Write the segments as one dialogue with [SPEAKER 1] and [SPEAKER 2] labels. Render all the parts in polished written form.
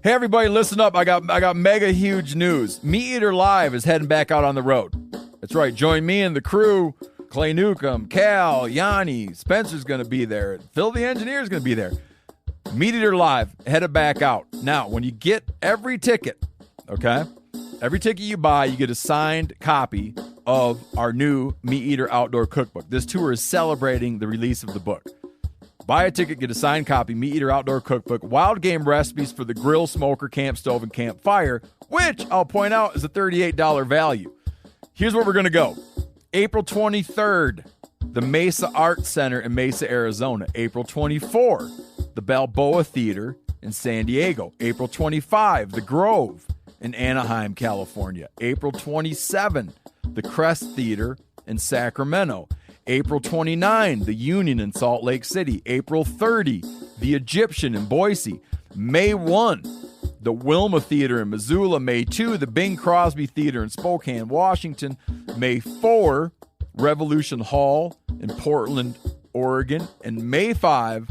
[SPEAKER 1] Hey everybody, listen up. I got mega huge news. Meat Eater Live is heading back out on the road. That's right. Join me and the crew. Clay Newcomb, Cal, Yanni, Spencer's going to be there. Phil the Engineer's going to be there. Meat Eater Live headed back out. Now, when you get every ticket, okay? Every ticket you buy, you get a signed copy of our new Meat Eater Outdoor Cookbook. This tour is celebrating the release of the book. Buy a ticket, get a signed copy, Meat Eater Outdoor Cookbook, wild game recipes for the grill, smoker, camp stove, and campfire, which I'll point out is a $38 value. Here's where we're going to go. April 23rd, the Mesa Art Center in Mesa, Arizona. April 24, the Balboa Theater in San Diego. April 25, the Grove in Anaheim, California. April 27, the Crest Theater in Sacramento. April 29, the Union in Salt Lake City. April 30, the Egyptian in Boise. May 1, the Wilma Theater in Missoula. May 2, the Bing Crosby Theater in Spokane, Washington. May 4, Revolution Hall in Portland, Oregon. And May 5,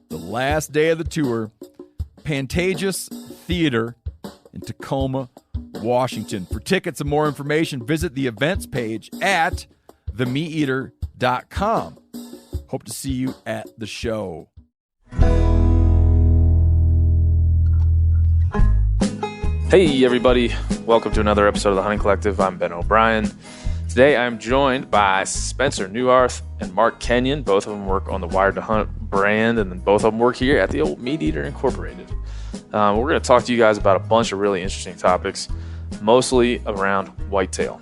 [SPEAKER 1] the last day of the tour, Pantages Theater in Tacoma, Washington. For tickets and more information, visit the events page at themeateater.com. Hope to see you at the show.
[SPEAKER 2] Hey everybody, welcome to another episode of the Hunting Collective. I'm Ben O'Brien. Today I'm joined by Spencer Neuharth and Mark Kenyon. Both of them work on the Wired to Hunt brand, and then both of them work here at the old Meat Eater Incorporated. We're going to talk to you guys about a bunch of really interesting topics, mostly around whitetail.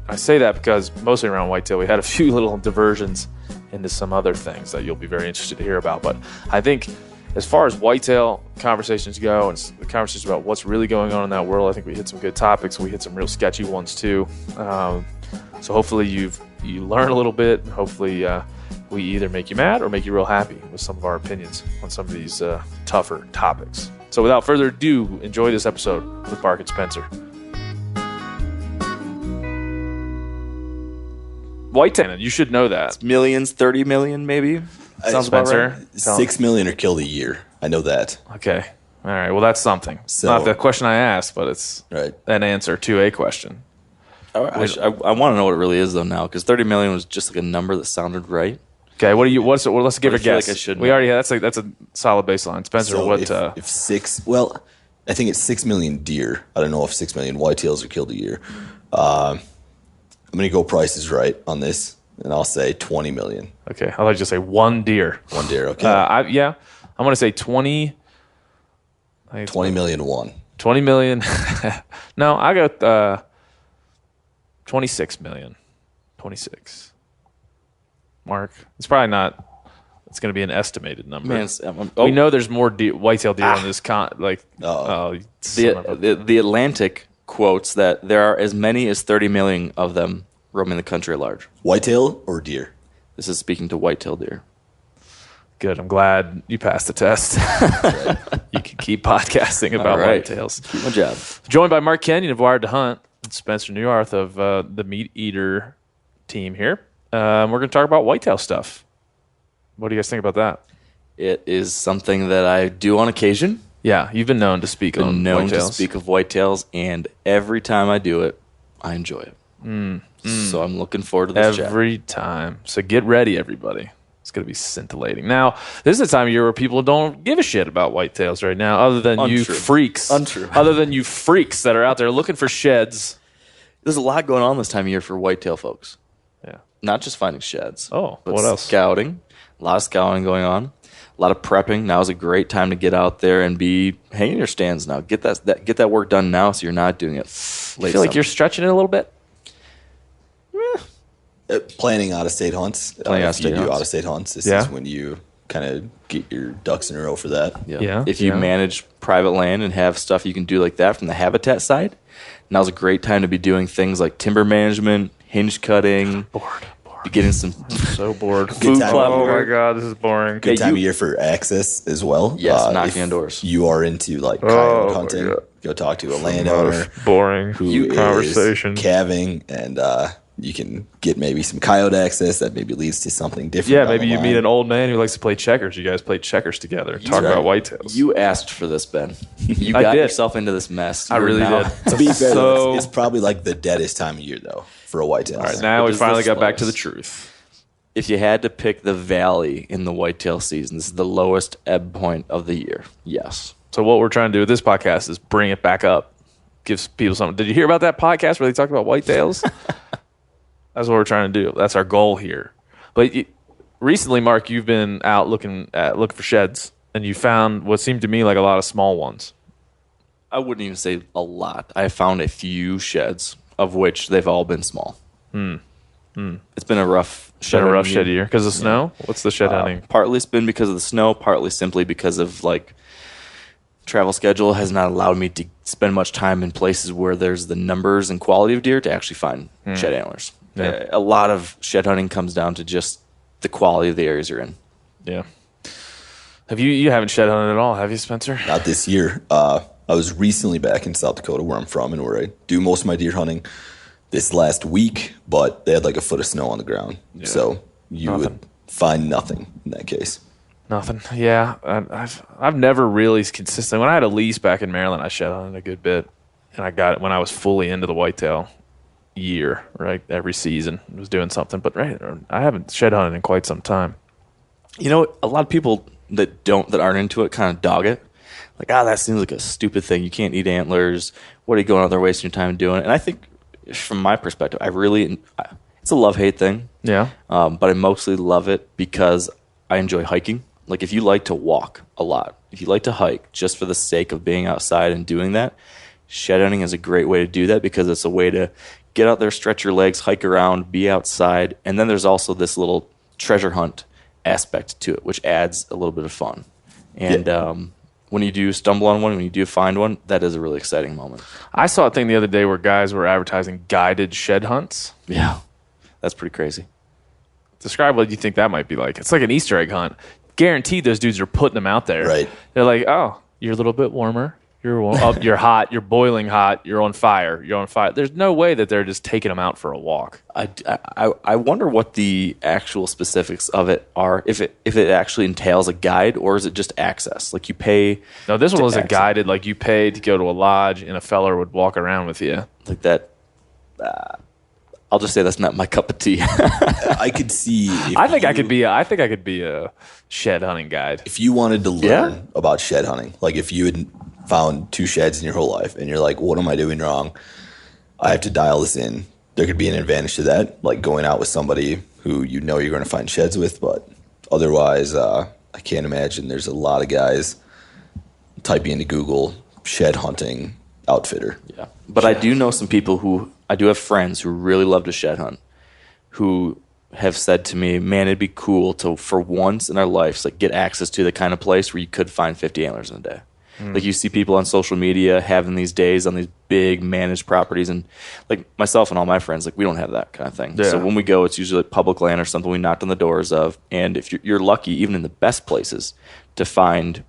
[SPEAKER 2] I say that because mostly around whitetail, we had a few little diversions into some other things that you'll be very interested to hear about. But I think as far as whitetail conversations go, and the conversations about what's really going on in that world, I think we hit some good topics. We hit some real sketchy ones too. So hopefully you learn a little bit. Hopefully we either make you mad or make you real happy with some of our opinions on some of these tougher topics. So without further ado, enjoy this episode with Mark and Spencer. Whitetail, you should know that.
[SPEAKER 3] It's millions, 30 million maybe.
[SPEAKER 2] Sounds about right.
[SPEAKER 4] 6 million are killed a year. I know that.
[SPEAKER 2] Okay. All right. Well, that's something. It's not the question I asked, but it's
[SPEAKER 4] right.
[SPEAKER 2] An answer to a question.
[SPEAKER 3] I want to know what it really is though now, because 30 million was just like a number that sounded right.
[SPEAKER 2] Okay. Let's give a guess.
[SPEAKER 3] Like I should know.
[SPEAKER 2] We already that's a solid baseline. Spencer,
[SPEAKER 4] So
[SPEAKER 2] what?
[SPEAKER 4] if 6, well, I think it's 6 million deer. I don't know if 6 million whitetails are killed a year. I'm going to go Price is Right on this, and I'll say 20 million.
[SPEAKER 2] Okay. I thought you just say one deer.
[SPEAKER 4] One deer, okay.
[SPEAKER 2] I'm going to say 20.
[SPEAKER 4] 20 million one.
[SPEAKER 2] 20 million. No, I got 26 million. 26. Mark, it's probably not. It's going to be an estimated number.
[SPEAKER 3] Man,
[SPEAKER 2] we know there's more whitetail deer on this
[SPEAKER 3] the Atlantic quotes that there are as many as 30 million of them roaming the country at large.
[SPEAKER 4] Whitetail or deer?
[SPEAKER 3] This is speaking to whitetail deer.
[SPEAKER 2] Good. I'm glad you passed the test.
[SPEAKER 4] Right.
[SPEAKER 2] You can keep podcasting about whitetails.
[SPEAKER 3] Keep my job.
[SPEAKER 2] Joined by Mark Kenyon of Wired to Hunt and Spencer Neuharth of the Meat Eater team here. We're going to talk about whitetail stuff. What do you guys think about that?
[SPEAKER 3] It is something that I do on occasion.
[SPEAKER 2] Yeah, you've been known to speak on whitetails.
[SPEAKER 3] To speak of whitetails, and every time I do it, I enjoy it. So I'm looking forward to this
[SPEAKER 2] every time. So get ready, everybody. It's going to be scintillating. Now, this is the time of year where people don't give a shit about whitetails right now, other than you freaks.
[SPEAKER 3] Untrue.
[SPEAKER 2] Other than you freaks that are out there looking for sheds.
[SPEAKER 3] There's a lot going on this time of year for whitetail folks.
[SPEAKER 2] Yeah.
[SPEAKER 3] Not just finding sheds.
[SPEAKER 2] Oh,
[SPEAKER 3] but
[SPEAKER 2] what else?
[SPEAKER 3] Scouting. A lot of scouting going on. A lot of prepping. Now is a great time to get out there and be hanging your stands now. Get that work done now so you're not doing it late.
[SPEAKER 2] I feel like you're stretching it a little bit.
[SPEAKER 4] Planning out-of-state hunts. If you do out-of-state hunts, this is when you kind of get your ducks in a row for that.
[SPEAKER 2] Yeah.
[SPEAKER 3] If you manage private land and have stuff you can do like that from the habitat side, now's a great time to be doing things like timber management, hinge cutting.
[SPEAKER 2] Bored.
[SPEAKER 3] Be getting some
[SPEAKER 2] so bored.
[SPEAKER 3] Food plot
[SPEAKER 2] Oh my
[SPEAKER 3] work.
[SPEAKER 2] god, this is boring.
[SPEAKER 4] Good time of year for access as well.
[SPEAKER 3] Yes, knocking on doors.
[SPEAKER 4] You are into like coyote hunting. Go talk to a landowner.
[SPEAKER 2] Boring
[SPEAKER 4] who
[SPEAKER 2] conversation.
[SPEAKER 4] is calving and you can get maybe some coyote access that maybe leads to something different.
[SPEAKER 2] Yeah,
[SPEAKER 4] down
[SPEAKER 2] maybe
[SPEAKER 4] the
[SPEAKER 2] you
[SPEAKER 4] line.
[SPEAKER 2] meet an old man who likes to play checkers. You guys play checkers together. Talk about whitetails.
[SPEAKER 3] You asked for this, Ben. You
[SPEAKER 2] I
[SPEAKER 3] got
[SPEAKER 2] did.
[SPEAKER 3] yourself into this mess.
[SPEAKER 2] I really did.
[SPEAKER 4] To be fair,
[SPEAKER 2] So-
[SPEAKER 4] though, it's probably like the deadest time of year though for a whitetail.
[SPEAKER 2] All right, now
[SPEAKER 3] But
[SPEAKER 2] we
[SPEAKER 3] is
[SPEAKER 2] finally
[SPEAKER 3] this
[SPEAKER 2] got back to the
[SPEAKER 3] lowest?
[SPEAKER 2] truth.
[SPEAKER 3] If you had to pick the valley in the whitetail season, this is the lowest ebb point of the year. Yes.
[SPEAKER 2] So what we're trying to do with this podcast is bring it back up, gives people something. Did you hear about that podcast where they talked about whitetails? That's what we're trying to do. That's our goal here. But recently, Mark, you've been out looking for sheds, and you found what seemed to me like a lot of small ones.
[SPEAKER 3] I wouldn't even say a lot. I found a few sheds, of which they've all been small. It's been a rough
[SPEAKER 2] It's
[SPEAKER 3] shed.
[SPEAKER 2] been a rough
[SPEAKER 3] hunting
[SPEAKER 2] shed year because of snow. What's the shed hunting?
[SPEAKER 3] Partly it's been because of the snow, partly simply because of like travel schedule has not allowed me to spend much time in places where there's the numbers and quality of deer to actually find shed antlers.
[SPEAKER 2] Yeah.
[SPEAKER 3] A lot of shed hunting comes down to just the quality of the areas you're in.
[SPEAKER 2] Yeah. Have you haven't shed hunted at all, have you, Spencer?
[SPEAKER 4] Not this year. I was recently back in South Dakota, where I'm from, and where I do most of my deer hunting. This last week, but they had like a foot of snow on the ground, so you would find nothing in that case.
[SPEAKER 2] Nothing. Yeah, I've never really consistent. When I had a lease back in Maryland, I shed hunted a good bit, and I got it when I was fully into the whitetail year. Right, every season I was doing something, but I haven't shed hunted in quite some time.
[SPEAKER 3] You know, a lot of people that aren't into it kind of dog it. Like, that seems like a stupid thing. You can't eat antlers. What are you going out there wasting your time doing? And I think, from my perspective, it's a love-hate thing.
[SPEAKER 2] Yeah.
[SPEAKER 3] But I mostly love it because I enjoy hiking. Like, if you like to walk a lot, if you like to hike just for the sake of being outside and doing that, shed hunting is a great way to do that because it's a way to get out there, stretch your legs, hike around, be outside. And then there's also this little treasure hunt aspect to it, which adds a little bit of fun. And when you do stumble on one, when you do find one, that is a really exciting moment.
[SPEAKER 2] I saw a thing the other day where guys were advertising guided shed hunts.
[SPEAKER 3] Yeah. That's pretty crazy.
[SPEAKER 2] Describe what you think that might be like. It's like an Easter egg hunt. Guaranteed those dudes are putting them out there.
[SPEAKER 4] Right.
[SPEAKER 2] They're like, oh, you're a little bit warmer. You're hot. You're boiling hot. You're on fire. You're on fire. There's no way that they're just taking them out for a walk.
[SPEAKER 3] I wonder what the actual specifics of it are. If it actually entails a guide or is it just access? Like you pay.
[SPEAKER 2] No, this one
[SPEAKER 3] to
[SPEAKER 2] wasn't
[SPEAKER 3] access.
[SPEAKER 2] guided. Like you paid to go to a lodge and a feller would walk around with you.
[SPEAKER 3] Like that. I'll just say that's not my cup of tea.
[SPEAKER 4] I could see.
[SPEAKER 2] I think I could be a shed hunting guide.
[SPEAKER 4] If you wanted to learn
[SPEAKER 3] Yeah.
[SPEAKER 4] about shed hunting, like if you had found 2 sheds in your whole life and you're like, what am I doing wrong? I have to dial this in. There could be an advantage to that, like going out with somebody who you know you're going to find sheds with. But otherwise, I can't imagine there's a lot of guys typing into Google shed hunting outfitter.
[SPEAKER 3] Yeah. But I do know some people I do have friends who really love to shed hunt, who have said to me, man, it'd be cool to, for once in our lives, like get access to the kind of place where you could find 50 antlers in a day. Like you see people on social media having these days on these big managed properties, and like myself and all my friends, like we don't have that kind of thing.
[SPEAKER 2] Yeah.
[SPEAKER 3] So when we go, it's usually like public land or something we knocked on the doors of, and if you're lucky, even in the best places, to find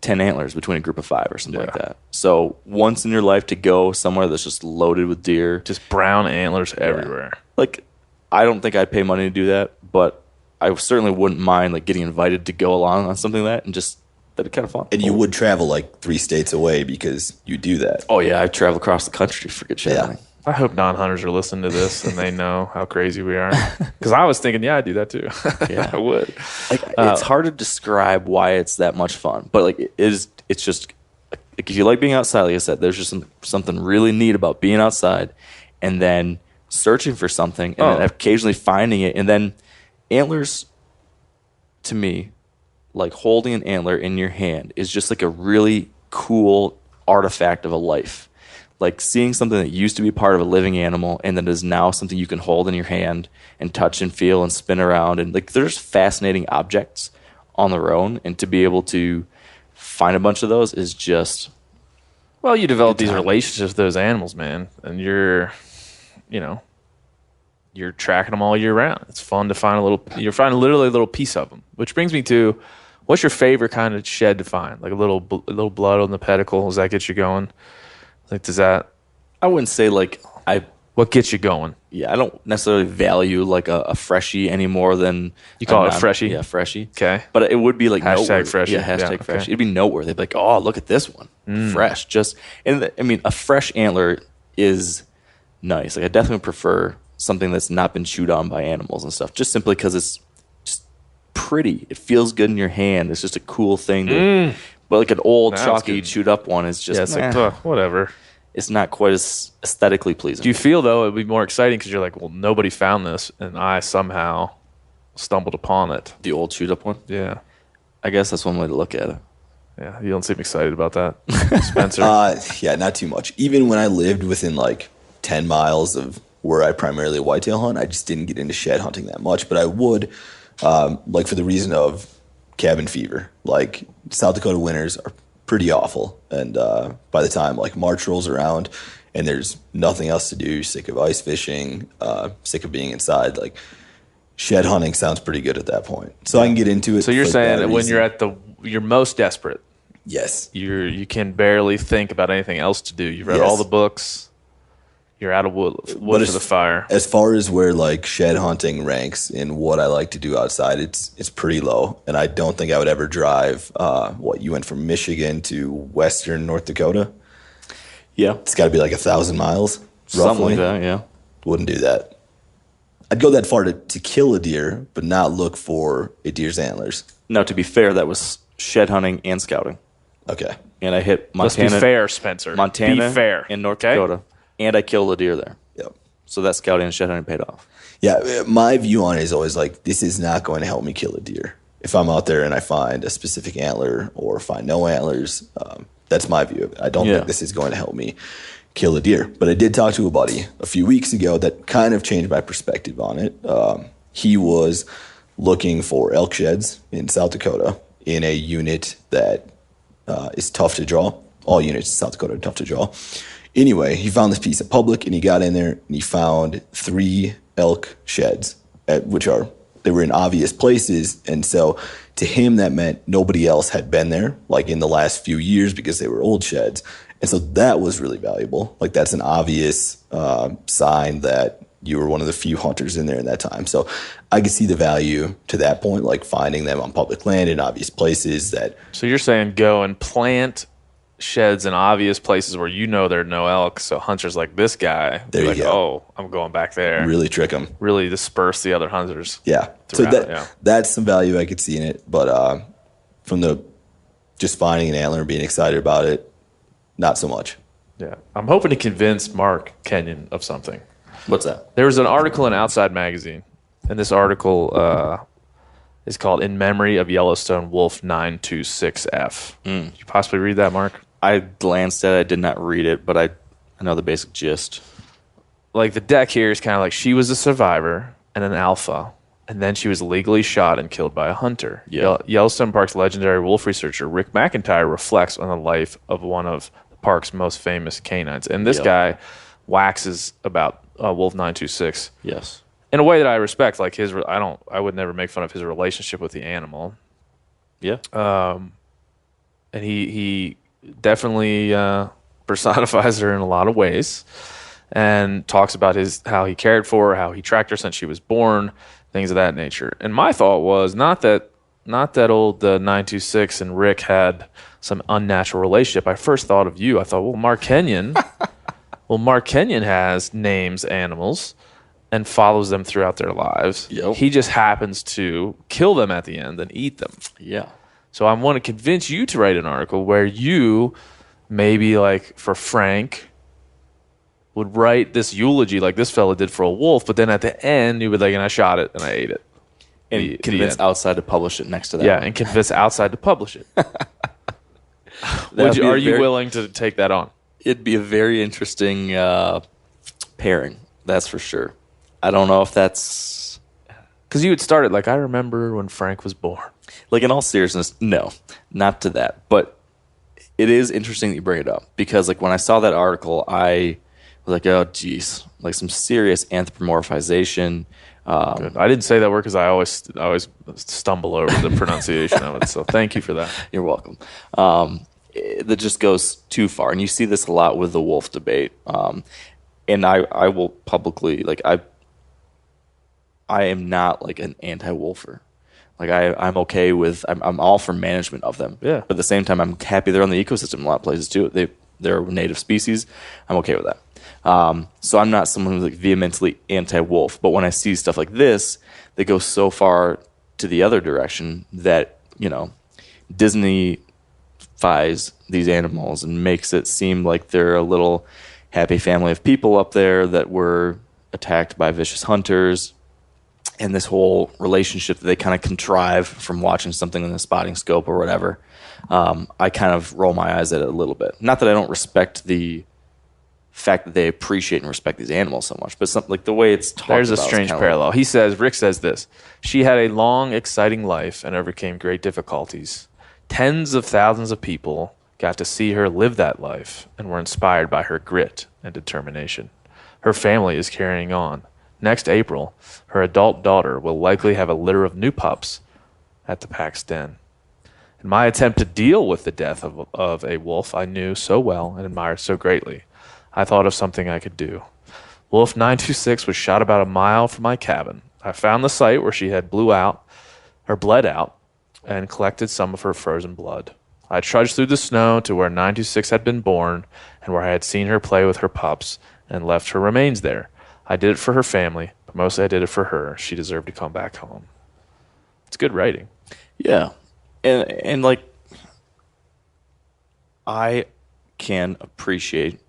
[SPEAKER 3] 10 antlers between a group of 5 or something like that. So once in your life to go somewhere that's just loaded with deer.
[SPEAKER 2] Just brown antlers everywhere.
[SPEAKER 3] Like, I don't think I'd pay money to do that, but I certainly wouldn't mind like getting invited to go along on something like that, and just that'd be kind of fun.
[SPEAKER 4] And you would travel like 3 states away because you do that.
[SPEAKER 3] Oh yeah, I've traveled across the country for good shed
[SPEAKER 4] Yeah.
[SPEAKER 3] hunting.
[SPEAKER 2] I hope non-hunters are listening to this and they know how crazy we are. Because I was thinking, yeah, I'd do that too.
[SPEAKER 3] Yeah.
[SPEAKER 2] I would.
[SPEAKER 3] Like, it's hard to describe why it's that much fun, but like it's just like if you like being outside, like I said, there's just something really neat about being outside, and then searching for something, and then occasionally finding it, and then antlers. To me, like holding an antler in your hand is just like a really cool artifact of a life. Like seeing something that used to be part of a living animal and that is now something you can hold in your hand and touch and feel and spin around. And like there's fascinating objects on their own. And to be able to find a bunch of those is just...
[SPEAKER 2] Well, you develop these relationships with those animals, man. And you're tracking them all year round. It's fun to find you're finding literally a little piece of them. Which brings me to, what's your favorite kind of shed to find? Like a little blood on the pedicle. Does that get you going? Like, does that...
[SPEAKER 3] I wouldn't say like I
[SPEAKER 2] What gets you going?
[SPEAKER 3] Yeah, I don't necessarily value like a freshie any more than
[SPEAKER 2] You call it a freshie?
[SPEAKER 3] Yeah, freshie.
[SPEAKER 2] Okay.
[SPEAKER 3] But it would be like
[SPEAKER 2] Hashtag
[SPEAKER 3] noteworthy.
[SPEAKER 2] freshie.
[SPEAKER 3] Yeah, hashtag
[SPEAKER 2] Yeah, okay.
[SPEAKER 3] freshie. It'd be noteworthy. They'd be like, oh, look at this one, fresh. I mean, a fresh antler is nice. Like I definitely prefer something that's not been chewed on by animals and stuff, just simply because it's just pretty. It feels good in your hand. It's just a cool thing to. But like an old
[SPEAKER 2] That's
[SPEAKER 3] chalky
[SPEAKER 2] good.
[SPEAKER 3] chewed up one is just
[SPEAKER 2] Yeah, it's like, whatever.
[SPEAKER 3] it's not quite as aesthetically pleasing.
[SPEAKER 2] Do you feel, though, it would be more exciting because you're like, well, nobody found this, and I somehow stumbled upon it?
[SPEAKER 3] The old chewed up one?
[SPEAKER 2] Yeah.
[SPEAKER 3] I guess that's one way to look at it.
[SPEAKER 2] Yeah, you don't seem excited about that, Spencer.
[SPEAKER 4] Yeah, not too much. Even when I lived within like 10 miles of where I primarily whitetail hunt, I just didn't get into shed hunting that much. But I would, like for the reason of cabin fever. Like South Dakota winters are pretty awful. And by the time like March rolls around and there's nothing else to do, sick of ice fishing, sick of being inside, like shed hunting sounds pretty good at that point. So I can get into it.
[SPEAKER 2] So you're
[SPEAKER 4] for
[SPEAKER 2] saying that when
[SPEAKER 4] reason.
[SPEAKER 2] you're at you're most desperate,
[SPEAKER 4] Yes.
[SPEAKER 2] you can barely think about anything else to do. You've read
[SPEAKER 4] Yes.
[SPEAKER 2] all the books. You're out of wood
[SPEAKER 4] But
[SPEAKER 2] for the fire.
[SPEAKER 4] As far as where like shed hunting ranks in what I like to do outside, it's pretty low, and I don't think I would ever drive. You went from Michigan to Western North Dakota?
[SPEAKER 3] Yeah.
[SPEAKER 4] It's got to be like 1,000 miles,
[SPEAKER 3] Something
[SPEAKER 4] roughly.
[SPEAKER 3] like that, yeah.
[SPEAKER 4] Wouldn't do that. I'd go that far to kill a deer, but not look for a deer's antlers.
[SPEAKER 3] Now, to be fair, that was shed hunting and scouting.
[SPEAKER 4] Okay.
[SPEAKER 3] And I hit
[SPEAKER 2] Let's
[SPEAKER 3] Montana.
[SPEAKER 2] be fair, Spencer.
[SPEAKER 3] Montana
[SPEAKER 2] Be fair.
[SPEAKER 3] and North
[SPEAKER 2] okay?
[SPEAKER 3] Dakota. And I killed a deer there.
[SPEAKER 4] Yep.
[SPEAKER 3] So that scouting and shed hunting paid off.
[SPEAKER 4] Yeah, my view on it is always like, this is not going to help me kill a deer. If I'm out there and I find a specific antler or find no antlers, that's my view of it. I don't think this is going to help me kill a deer. But I did talk to a buddy a few weeks ago that kind of changed my perspective on it. He was looking for elk sheds in South Dakota in a unit that is tough to draw. All units in South Dakota are tough to draw. Anyway, he found this piece of public, and he got in there, and he found 3 elk sheds, they were in obvious places, and so to him that meant nobody else had been there, like in the last few years, because they were old sheds, and so that was really valuable. Like that's an obvious sign that you were one of the few hunters in there in that time. So I could see the value to that point, like finding them on public land in obvious places that.
[SPEAKER 2] So you're saying go and plant sheds in obvious places where you know there are no elk, so hunters like this guy,
[SPEAKER 4] There you
[SPEAKER 2] like,
[SPEAKER 4] go.
[SPEAKER 2] oh, I'm going back there.
[SPEAKER 4] Really trick them.
[SPEAKER 2] Really disperse the other hunters.
[SPEAKER 4] Yeah. So
[SPEAKER 2] throughout,
[SPEAKER 4] that's some value I could see in it. But from the just finding an antler and being excited about it, not so much.
[SPEAKER 2] Yeah. I'm hoping to convince Mark Kenyon of something.
[SPEAKER 3] What's that?
[SPEAKER 2] There was an article in Outside Magazine, and this article is called In Memory of Yellowstone Wolf 926F. Did you possibly read that, Mark?
[SPEAKER 3] I glanced at it. I did not read it, but I know the basic gist.
[SPEAKER 2] Like the deck here is kind of like she was a survivor and an alpha, and then she was legally shot and killed by a hunter.
[SPEAKER 3] Yeah.
[SPEAKER 2] Yellowstone Park's legendary wolf researcher Rick McIntyre reflects on the life of one of the park's most famous canines, and this guy waxes about Wolf 926
[SPEAKER 3] Yes.
[SPEAKER 2] in a way that I respect. Like I would never make fun of his relationship with the animal.
[SPEAKER 3] Yeah.
[SPEAKER 2] And he definitely personifies her in a lot of ways, and talks about how he cared for her, how he tracked her since she was born, things of that nature. And my thought was not that old 926 and Rick had some unnatural relationship. I first thought of you. I thought, well, Mark Kenyon has names animals and follows them throughout their lives.
[SPEAKER 3] Yep.
[SPEAKER 2] He just happens to kill them at the end and eat them.
[SPEAKER 3] Yeah.
[SPEAKER 2] So I want to convince you to write an article where you, maybe like for Frank, would write this eulogy like this fella did for a wolf, but then at the end you would like, and I shot it and I ate it.
[SPEAKER 3] And convince
[SPEAKER 2] end.
[SPEAKER 3] Outside to publish it next to that.
[SPEAKER 2] Yeah, and convince Outside to publish it. Are you willing to take that on?
[SPEAKER 3] It'd be a very interesting pairing, that's for sure. I don't know if that's...
[SPEAKER 2] Because you had started like, I remember when Frank was born.
[SPEAKER 3] Like, in all seriousness, no, not to that. But it is interesting that you bring it up, because like when I saw that article, I was like, oh, geez, like some serious anthropomorphization.
[SPEAKER 2] Good. I didn't say that word because I always stumble over the pronunciation of it. So thank you for that.
[SPEAKER 3] You're welcome. That just goes too far. And you see this a lot with the wolf debate. and I will publicly, like, I am not like an anti-wolfer. Like I'm okay with, I'm all for management of them.
[SPEAKER 2] Yeah.
[SPEAKER 3] But at the same time, I'm happy they're on the ecosystem in a lot of places too. They're a native species. I'm okay with that. So I'm not someone who's like vehemently anti-wolf. But when I see stuff like this, they go so far to the other direction that, Disney fies these animals and makes it seem like they're a little happy family of people up there that were attacked by vicious hunters. And this whole relationship that they kind of contrive from watching something in the spotting scope or whatever, I kind of roll my eyes at it a little bit. Not that I don't respect the fact that they appreciate and respect these animals so much, but something like the way it's talked about.
[SPEAKER 2] There's a strange parallel. Rick says this: she had a long, exciting life and overcame great difficulties. Tens of thousands of people got to see her live that life and were inspired by her grit and determination. Her family is carrying on. Next April, her adult daughter will likely have a litter of new pups at the pack's den. In my attempt to deal with the death of a wolf I knew so well and admired so greatly, I thought of something I could do. Wolf 926 was shot about a mile from my cabin. I found the site where she had bled out, and collected some of her frozen blood. I trudged through the snow to where 926 had been born and where I had seen her play with her pups and left her remains there. I did it for her family, but mostly I did it for her. She deserved to come back home. It's good writing.
[SPEAKER 3] Yeah. And like, I can appreciation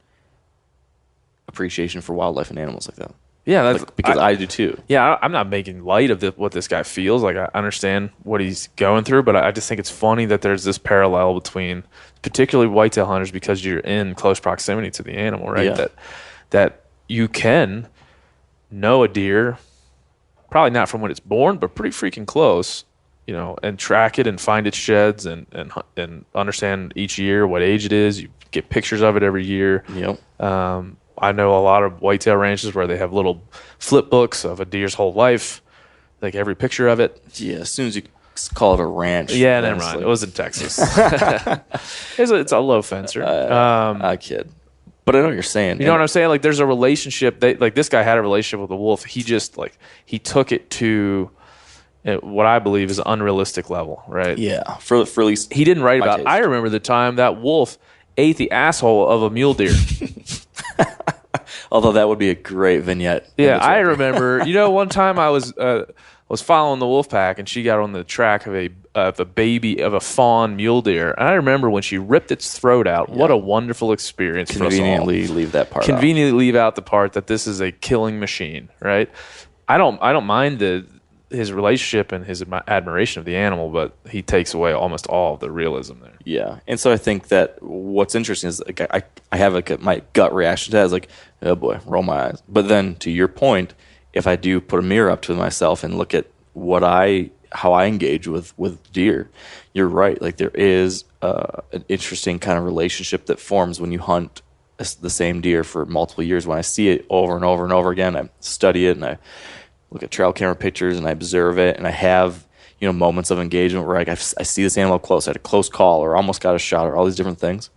[SPEAKER 3] for wildlife and animals like that.
[SPEAKER 2] Yeah,
[SPEAKER 3] that's because I do too.
[SPEAKER 2] Yeah, I'm not making light of what this guy feels. Like, I understand what he's going through, but I just think it's funny that there's this parallel between particularly whitetail hunters, because you're in close proximity to the animal, right?
[SPEAKER 3] Yeah.
[SPEAKER 2] That you can know a deer, probably not from when it's born, but pretty freaking close, and track it and find its sheds and understand each year what age it is. You get pictures of it every year.
[SPEAKER 3] Yep.
[SPEAKER 2] I know a lot of whitetail ranches where they have little flip books of a deer's whole life, like every picture of it.
[SPEAKER 3] Yeah, as soon as you call it a ranch.
[SPEAKER 2] Yeah, never mind. It was in Texas. It's a low fencer.
[SPEAKER 3] I kid. But I know what you're saying.
[SPEAKER 2] You know what I'm saying? Like, there's a relationship. This guy had a relationship with the wolf. He just, he took it to what I believe is an unrealistic level, right?
[SPEAKER 3] Yeah, for at least
[SPEAKER 2] he didn't write about
[SPEAKER 3] taste.
[SPEAKER 2] I remember the time that wolf ate the asshole of a mule deer.
[SPEAKER 3] Although that would be a great vignette.
[SPEAKER 2] Yeah, I remember. One time I was following the wolf pack, and she got on the track of a fawn mule deer. And I remember when she ripped its throat out. Yeah. What a wonderful experience for us all.
[SPEAKER 3] Conveniently leave that part.
[SPEAKER 2] Conveniently leave out the part that this is a killing machine, right? I don't mind his relationship and his admiration of the animal, but he takes away almost all of the realism there.
[SPEAKER 3] Yeah, and so I think that what's interesting is, like, I have my gut reaction to that is like, oh boy, roll my eyes. But then to your point, if I do put a mirror up to myself and look at how I engage with deer, you're right. Like, there is an interesting kind of relationship that forms when you hunt the same deer for multiple years. When I see it over and over and over again, I study it and I look at trail camera pictures and I observe it, and I have moments of engagement where I see this animal up close. I had a close call or almost got a shot or all these different things.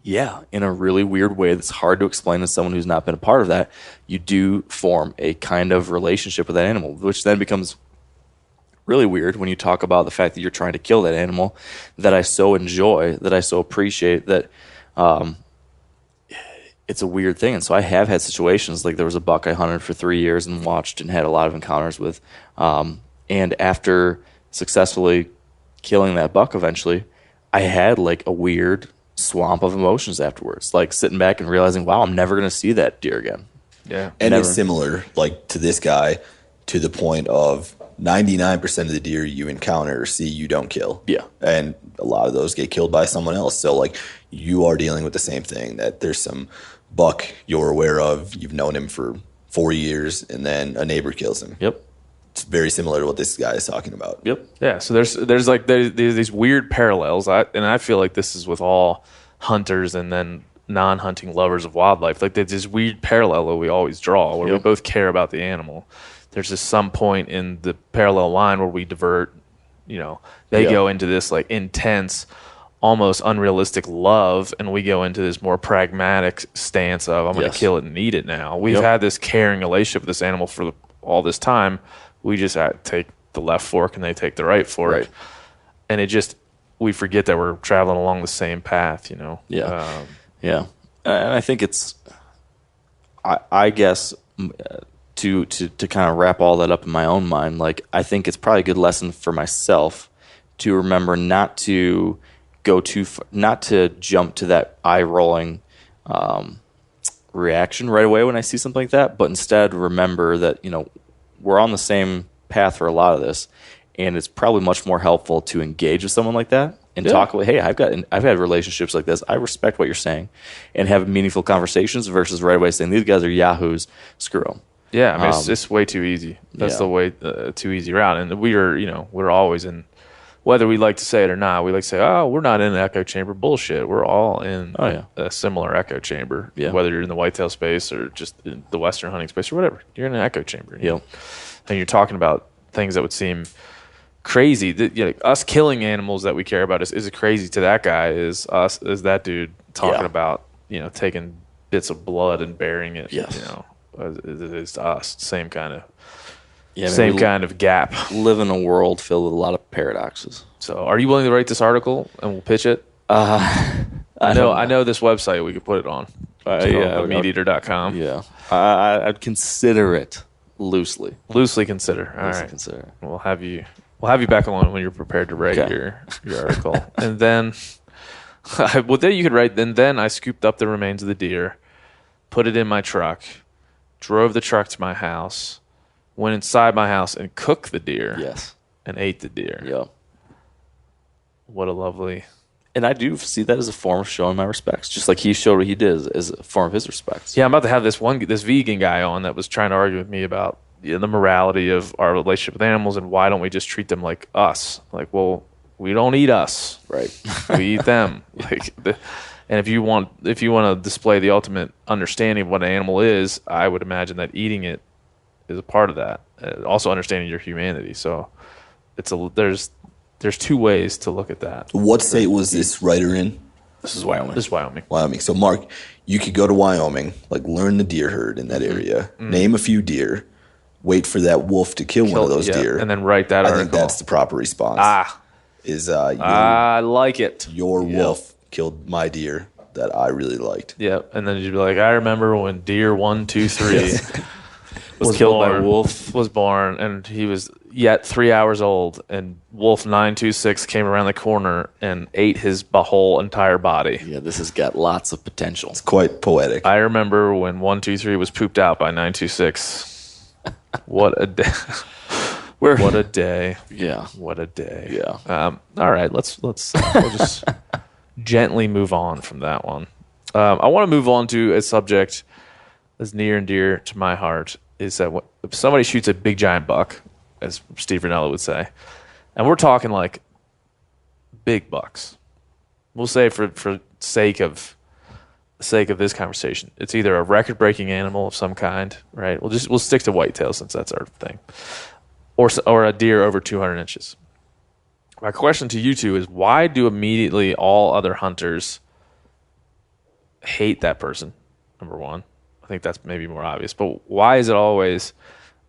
[SPEAKER 3] Yeah, in a really weird way that's hard to explain to someone who's not been a part of that, you do form a kind of relationship with that animal, which then becomes really weird when you talk about the fact that you're trying to kill that animal that I so enjoy, that I so appreciate, that it's a weird thing. And so I have had situations, like there was a buck I hunted for 3 years and watched and had a lot of encounters with. And after successfully killing that buck eventually, I had like a weird swamp of emotions afterwards, like sitting back and realizing, wow, I'm never going to see that deer again.
[SPEAKER 2] Yeah.
[SPEAKER 4] And it's similar, like, to this guy, to the point of 99% of the deer you encounter or see, you don't kill.
[SPEAKER 3] Yeah.
[SPEAKER 4] And a lot of those get killed by someone else. So, like, you are dealing with the same thing, that there's some buck you're aware of, you've known him for 4 years, and then a neighbor kills him.
[SPEAKER 3] Yep.
[SPEAKER 4] It's very similar to what this guy is talking about.
[SPEAKER 3] Yep.
[SPEAKER 2] Yeah. So there's these weird parallels. I feel like this is with all hunters and then non-hunting lovers of wildlife. Like, there's this weird parallel that we always draw where we both care about the animal. There's just some point in the parallel line where we divert. They go into this like intense, almost unrealistic love, and we go into this more pragmatic stance of I'm going to
[SPEAKER 3] Yes.
[SPEAKER 2] kill it and eat it now. We've
[SPEAKER 3] Yep.
[SPEAKER 2] had this caring relationship with this animal for all this time. We just take the left fork and they take the right fork.
[SPEAKER 3] Right.
[SPEAKER 2] And we forget that we're traveling along the same path, you know?
[SPEAKER 3] Yeah. Yeah. And I think I guess to kind of wrap all that up in my own mind, like I think it's probably a good lesson for myself to remember not to go too far, not to jump to that eye rolling reaction right away when I see something like that, but instead remember that, you know, we're on the same path for a lot of this, and it's probably much more helpful to engage with someone like that and talk about, hey, I've had relationships like this. I respect what you're saying, and have meaningful conversations versus right away saying these guys are yahoos. Screw them.
[SPEAKER 2] Yeah, I mean, it's way too easy. That's the way too easy route. And we're always in, whether we like to say it or not, we like to say, oh, we're not in an echo chamber. Bullshit. We're all in a similar echo chamber, whether you're in the whitetail space or just in the western hunting space or whatever. You're in an echo chamber.
[SPEAKER 3] Yep.
[SPEAKER 2] And you're talking about things that would seem crazy. Us killing animals that we care about is crazy to that guy. Is that dude talking about taking bits of blood and burying it?
[SPEAKER 3] Yes.
[SPEAKER 2] It's to us. Same kind of kind of gap.
[SPEAKER 3] Live in a world filled with a lot of paradoxes.
[SPEAKER 2] So, are you willing to write this article and we'll pitch it? I know this website we could put it on. MeatEater.com.
[SPEAKER 3] Yeah, I'd consider it loosely.
[SPEAKER 2] Loosely consider. All right.
[SPEAKER 3] Consider.
[SPEAKER 2] We'll have you back on when you're prepared to write your article, and then then you could write. Then I scooped up the remains of the deer, put it in my truck, drove the truck to my house, went inside my house and cooked the deer.
[SPEAKER 3] Yes.
[SPEAKER 2] And ate the deer.
[SPEAKER 3] Yeah.
[SPEAKER 2] What a lovely.
[SPEAKER 3] And I do see that as a form of showing my respects, just like he showed what he did as a form of his respects.
[SPEAKER 2] Yeah, I'm about to have this vegan guy on that was trying to argue with me about the morality of our relationship with animals and why don't we just treat them like us? Like, well, we don't eat us,
[SPEAKER 3] right?
[SPEAKER 2] We eat them. And if you want to display the ultimate understanding of what an animal is, I would imagine that eating it is a part of that. Also understanding your humanity. So there's two ways to look at that.
[SPEAKER 4] What state was this writer in?
[SPEAKER 3] This is Wyoming.
[SPEAKER 4] Wyoming. So, Mark, you could go to Wyoming, learn the deer herd in that area, name a few deer, wait for that wolf to kill one of those deer,
[SPEAKER 2] and then write that article.
[SPEAKER 4] I think that's the proper response. I
[SPEAKER 2] like it.
[SPEAKER 4] Your wolf killed my deer that I really liked.
[SPEAKER 2] Yep. And then you'd be like, I remember when deer 1, 2, 3 was
[SPEAKER 3] killed by wolf.
[SPEAKER 2] Was born, and he was yet 3 hours old, and wolf 926 came around the corner and ate his whole entire body.
[SPEAKER 3] Yeah, this has got lots of potential.
[SPEAKER 4] It's quite poetic.
[SPEAKER 2] I remember when 123 was pooped out by 926. What a day. What a day.
[SPEAKER 3] Yeah.
[SPEAKER 2] What a day.
[SPEAKER 3] Yeah.
[SPEAKER 2] All right, we'll just gently move on from that one. I want to move on to a subject that's near and dear to my heart, is that if somebody shoots a big giant buck, as Steve Ranella would say, and we're talking like big bucks, we'll say for sake of this conversation, it's either a record-breaking animal of some kind, right? We'll stick to whitetail since that's our thing, or a deer over 200 inches. My question to you two is, why do immediately all other hunters hate that person? Number one, I think that's maybe more obvious, but why is it always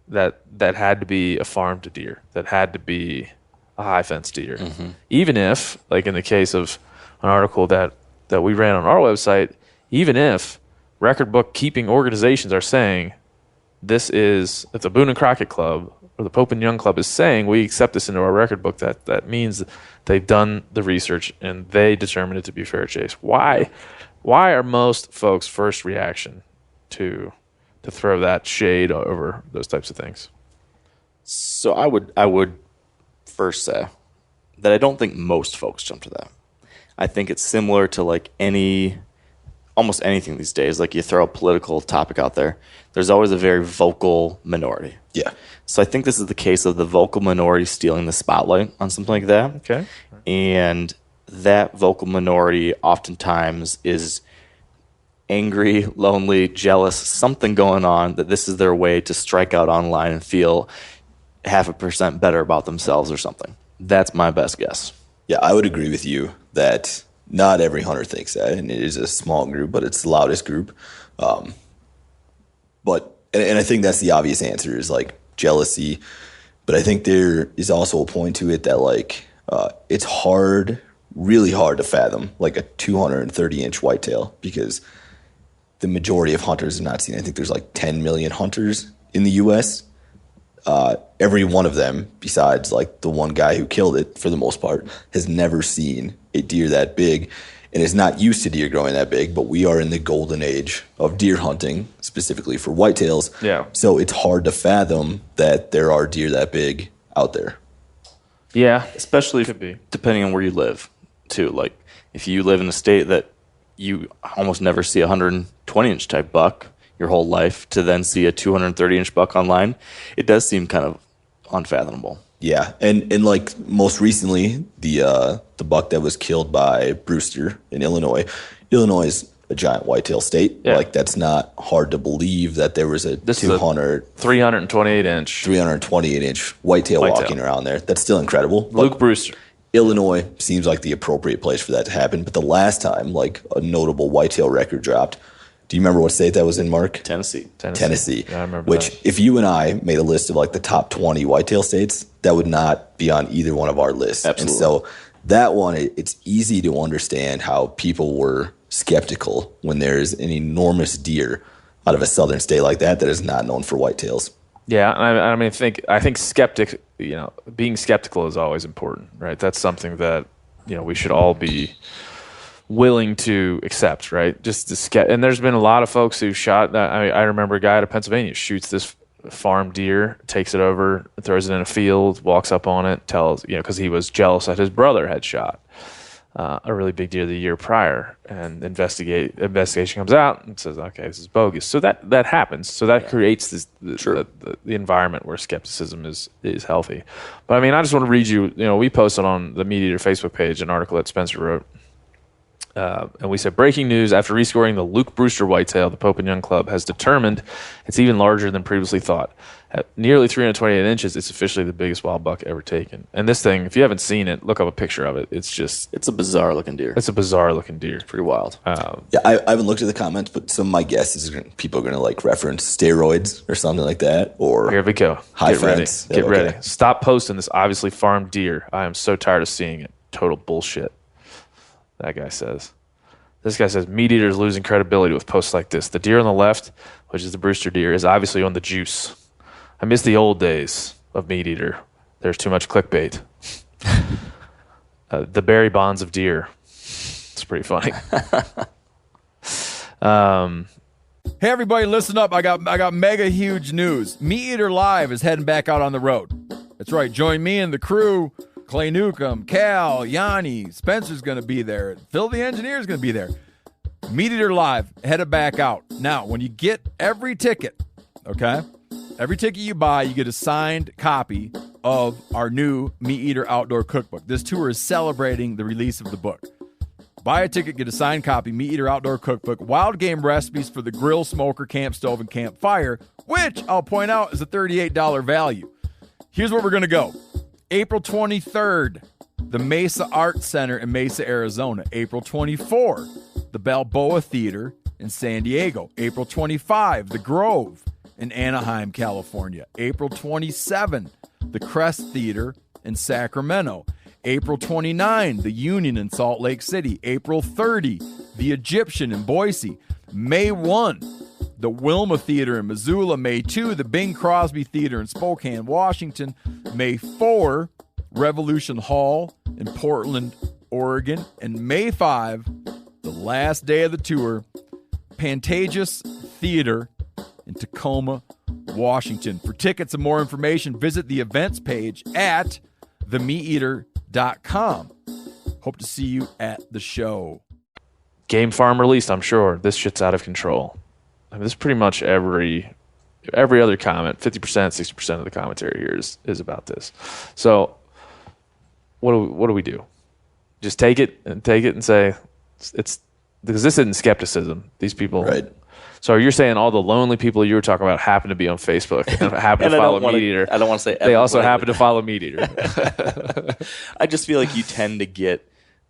[SPEAKER 2] that had to be a farmed deer, that had to be a high fence deer? Mm-hmm. Even if, like in the case of an article that we ran on our website, even if record book keeping organizations are saying if the Boone and Crockett Club or the Pope and Young Club is saying we accept this into our record book, that means they've done the research and they determined it to be fair chase. Why are most folks' first reaction to throw that shade over those types of things?
[SPEAKER 3] So I would first say that I don't think most folks jump to that. I think it's similar to almost anything these days. Like you throw a political topic out there, there's always a very vocal minority.
[SPEAKER 4] Yeah.
[SPEAKER 3] So I think this is the case of the vocal minority stealing the spotlight on something like that.
[SPEAKER 2] Okay.
[SPEAKER 3] And that vocal minority oftentimes is angry, lonely, jealous, something going on, that this is their way to strike out online and feel 0.5% better about themselves or something. That's my best guess.
[SPEAKER 4] Yeah, I would agree with you that not every hunter thinks that, and it is a small group, but it's the loudest group. And I think that's the obvious answer is like jealousy. But I think there is also a point to it that like it's hard, really hard to fathom like a 230-inch whitetail because the majority of hunters have not seen it. I think there's like 10 million hunters in the U.S. Every one of them, besides like the one guy who killed it for the most part, has never seen a deer that big and is not used to deer growing that big. But we are in the golden age of deer hunting, specifically for whitetails.
[SPEAKER 2] Yeah.
[SPEAKER 4] So it's hard to fathom that there are deer that big out there.
[SPEAKER 2] Yeah.
[SPEAKER 3] Especially
[SPEAKER 2] Could be.
[SPEAKER 3] depending on where you live, too. Like, if you live in a state that you almost never see a 120-inch type buck your whole life, to then see a 230-inch buck online, it does seem kind of unfathomable.
[SPEAKER 4] Yeah, and like most recently, the buck that was killed by Brewster in Illinois. Illinois is a giant whitetail state.
[SPEAKER 2] Yeah.
[SPEAKER 4] Like that's not hard to believe that there was a 328-inch whitetail walking around there. That's still incredible.
[SPEAKER 2] Luke Brewster.
[SPEAKER 4] Illinois seems like the appropriate place for that to happen. But the last time, like a notable whitetail record dropped, do you remember what state that was in, Mark?
[SPEAKER 3] Tennessee.
[SPEAKER 2] Yeah, I remember
[SPEAKER 4] Which,
[SPEAKER 2] that.
[SPEAKER 4] if you and I made a list of like the top 20 whitetail states, that would not be on either one of our lists.
[SPEAKER 3] Absolutely.
[SPEAKER 4] And so that one, it's easy to understand how people were skeptical when there's an enormous deer out of a southern state like that is not known for whitetails.
[SPEAKER 2] Yeah, I mean, I think being skeptical is always important, right? That's something that we should all be willing to accept, right? And there's been a lot of folks who shot. I remember a guy out of Pennsylvania shoots this farm deer, takes it over, throws it in a field, walks up on it, tells because he was jealous that his brother had shot a really big deer the year prior, and investigation comes out and says, okay, this is bogus. So that happens. So that creates the environment where skepticism is healthy. But I mean, I just want to read you. We posted on the Meat Eater Facebook page an article that Spencer wrote. And we said, breaking news, after rescoring the Luke Brewster whitetail, the Pope and Young Club has determined it's even larger than previously thought. At nearly 328 inches, it's officially the biggest wild buck ever taken. And this thing, if you haven't seen it, look up a picture of it. It's
[SPEAKER 3] a bizarre looking deer.
[SPEAKER 2] It's a bizarre looking deer.
[SPEAKER 3] It's pretty wild.
[SPEAKER 4] Yeah, I haven't looked at the comments, but some of my guess is people are going to like reference steroids or something like that. Or
[SPEAKER 2] here we go.
[SPEAKER 4] High
[SPEAKER 2] Get
[SPEAKER 4] fence.
[SPEAKER 2] ready. Get
[SPEAKER 4] Okay.
[SPEAKER 2] ready. Stop posting this obviously farmed deer. I am so tired of seeing it. Total bullshit. That guy says. This guy says, Meat Eater is losing credibility with posts like this. The deer on the left, which is the Brewster deer, is obviously on the juice. I miss the old days of Meat Eater. There's too much clickbait. The Barry Bonds of deer. It's pretty funny.
[SPEAKER 1] Hey everybody, listen up. I got mega huge news. Meat Eater Live is heading back out on the road. That's right. Join me and the crew. Clay Newcomb, Cal, Yanni, Spencer's going to be there. Phil the engineer's going to be there. Meat Eater Live, headed back out. Now, when you get every ticket, okay, every ticket you buy, you get a signed copy of our new Meat Eater Outdoor Cookbook. This tour is celebrating the release of the book. Buy a ticket, get a signed copy, Meat Eater Outdoor Cookbook, wild game recipes for the grill, smoker, camp stove, and campfire, which I'll point out is a $38 value. Here's where we're going to go. April 23rd, the Mesa Art Center in Mesa, Arizona. April 24, the Balboa Theater in San Diego. April 25, the Grove in Anaheim, California. April 27, the Crest Theater in Sacramento. April 29, the Union in Salt Lake City. April 30, the Egyptian in Boise. May 1, the Wilma Theater in Missoula. May 2, the Bing Crosby Theater in Spokane, Washington. May 4, Revolution Hall in Portland, Oregon. And May 5, the last day of the tour, Pantages Theater in Tacoma, Washington. For tickets and more information, visit the events page at themeateater.com. Hope to see you at the show.
[SPEAKER 2] Game Farm released, I'm sure. This shit's out of control. I mean, this is pretty much every other comment, 50%, 60% of the commentary here is about this. So what do we do? Just take it and say it's because this isn't skepticism. These people,
[SPEAKER 4] Right.
[SPEAKER 2] So you're saying all the lonely people you were talking about happen to be on Facebook and happen to follow Meat Eater.
[SPEAKER 3] I don't want to say
[SPEAKER 2] they also
[SPEAKER 3] everybody.
[SPEAKER 2] happen to follow Meat Eater.
[SPEAKER 3] I just feel like you tend to get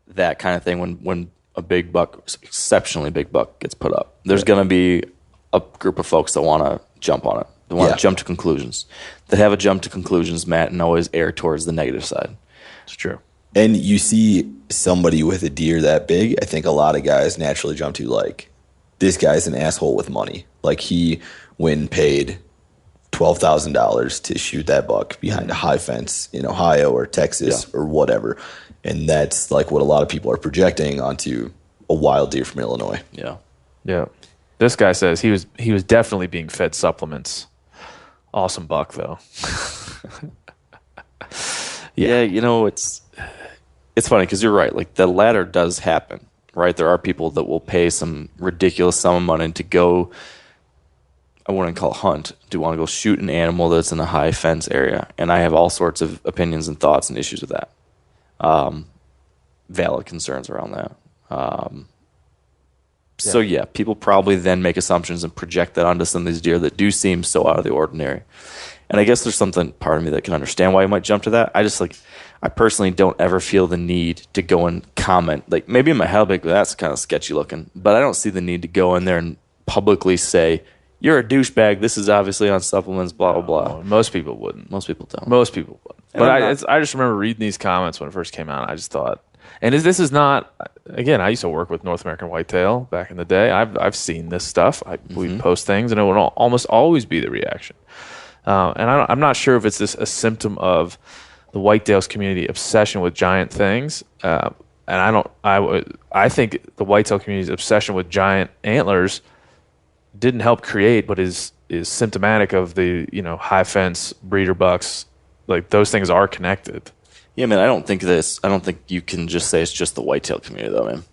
[SPEAKER 3] that kind of thing when a big buck, exceptionally big buck, gets put up. There's going to be a group of folks that want to jump on it. They want to jump to conclusions. They have a jump to conclusions, Matt, and always err towards the negative side.
[SPEAKER 2] It's true.
[SPEAKER 4] And you see somebody with a deer that big, I think a lot of guys naturally jump to, like, this guy's an asshole with money. Like, he went and paid $12,000 to shoot that buck behind a high fence in Ohio or Texas or whatever. And that's like what a lot of people are projecting onto a wild deer from Illinois.
[SPEAKER 3] Yeah.
[SPEAKER 2] Yeah. This guy says he was definitely being fed supplements. Awesome buck, though.
[SPEAKER 3] Yeah, it's funny because you're right. Like, the latter does happen, right? There are people that will pay some ridiculous sum of money to go, I wouldn't call it hunt, to want to go shoot an animal that's in a high fence area. And I have all sorts of opinions and thoughts and issues with that. Valid concerns around that. So yeah, people probably then make assumptions and project that onto some of these deer that do seem so out of the ordinary. And I guess there's something part of me that can understand why you might jump to that. I personally don't ever feel the need to go and comment. Like, maybe in my head, like, that's kind of sketchy looking, but I don't see the need to go in there and publicly say, you're a douchebag, this is obviously on supplements, blah, blah, blah.
[SPEAKER 2] Most people wouldn't.
[SPEAKER 3] Most people don't.
[SPEAKER 2] Most people wouldn't. But I just remember reading these comments when it first came out. I just thought, and this is not, again, I used to work with North American whitetail back in the day. I've seen this stuff. We post things, and it would almost always be the reaction. And I'm not sure if it's a symptom of the whitetails community obsession with giant things. And I think the whitetail community's obsession with giant antlers didn't help create, but is symptomatic of the high fence breeder bucks. Like, those things are connected.
[SPEAKER 3] Yeah, man, I don't think you can just say it's just the whitetail community, though, man.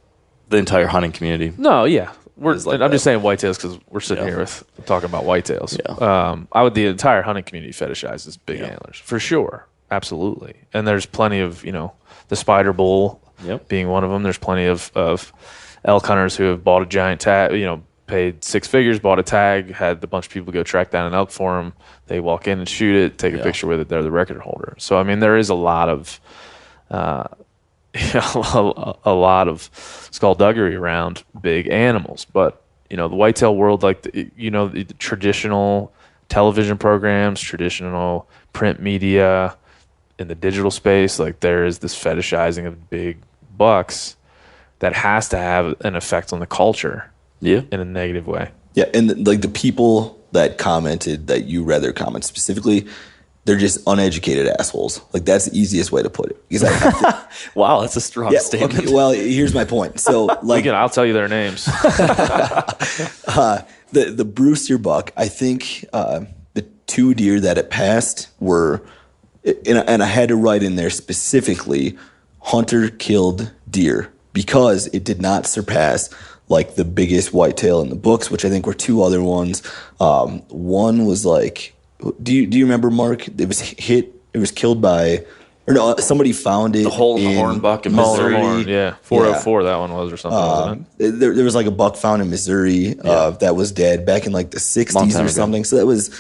[SPEAKER 3] The entire hunting community.
[SPEAKER 2] No, yeah. I'm just saying whitetails because we're sitting here talking about whitetails.
[SPEAKER 3] Yeah.
[SPEAKER 2] The entire hunting community fetishizes big antlers, for sure. Absolutely. And there's plenty of, the spider bull being one of them. There's plenty of elk hunters who have bought a giant tag, paid $6 figures, bought a tag, had a bunch of people go track down an elk for them. They walk in and shoot it, take a picture with it. They're the record holder. So, I mean, there is a lot of a lot of skullduggery around big animals. But, the whitetail world, like, the traditional television programs, traditional print media, in the digital space, like, there is this fetishizing of big bucks that has to have an effect on the culture.
[SPEAKER 3] Yeah.
[SPEAKER 2] In a negative way.
[SPEAKER 4] Yeah, and like the people that commented that you read their comments specifically, they're just uneducated assholes. Like, that's the easiest way to put it. Because
[SPEAKER 3] wow, that's a strong statement.
[SPEAKER 4] Okay, well, here's my point. So, like,
[SPEAKER 2] I'll tell you their names.
[SPEAKER 4] The Brewster buck, I think the two deer that it passed were, and I had to write in there specifically, hunter killed deer, because it did not surpass like the biggest whitetail in the books, which I think were two other ones. One was like, do you remember, Mark? It was killed by, or no, somebody found it.
[SPEAKER 3] The hole in the horn buck in Missouri.
[SPEAKER 2] Horn, yeah, 404 that one was, or something, wasn't it?
[SPEAKER 4] There was like a buck found in Missouri that was dead back in like the 60s or something. So that was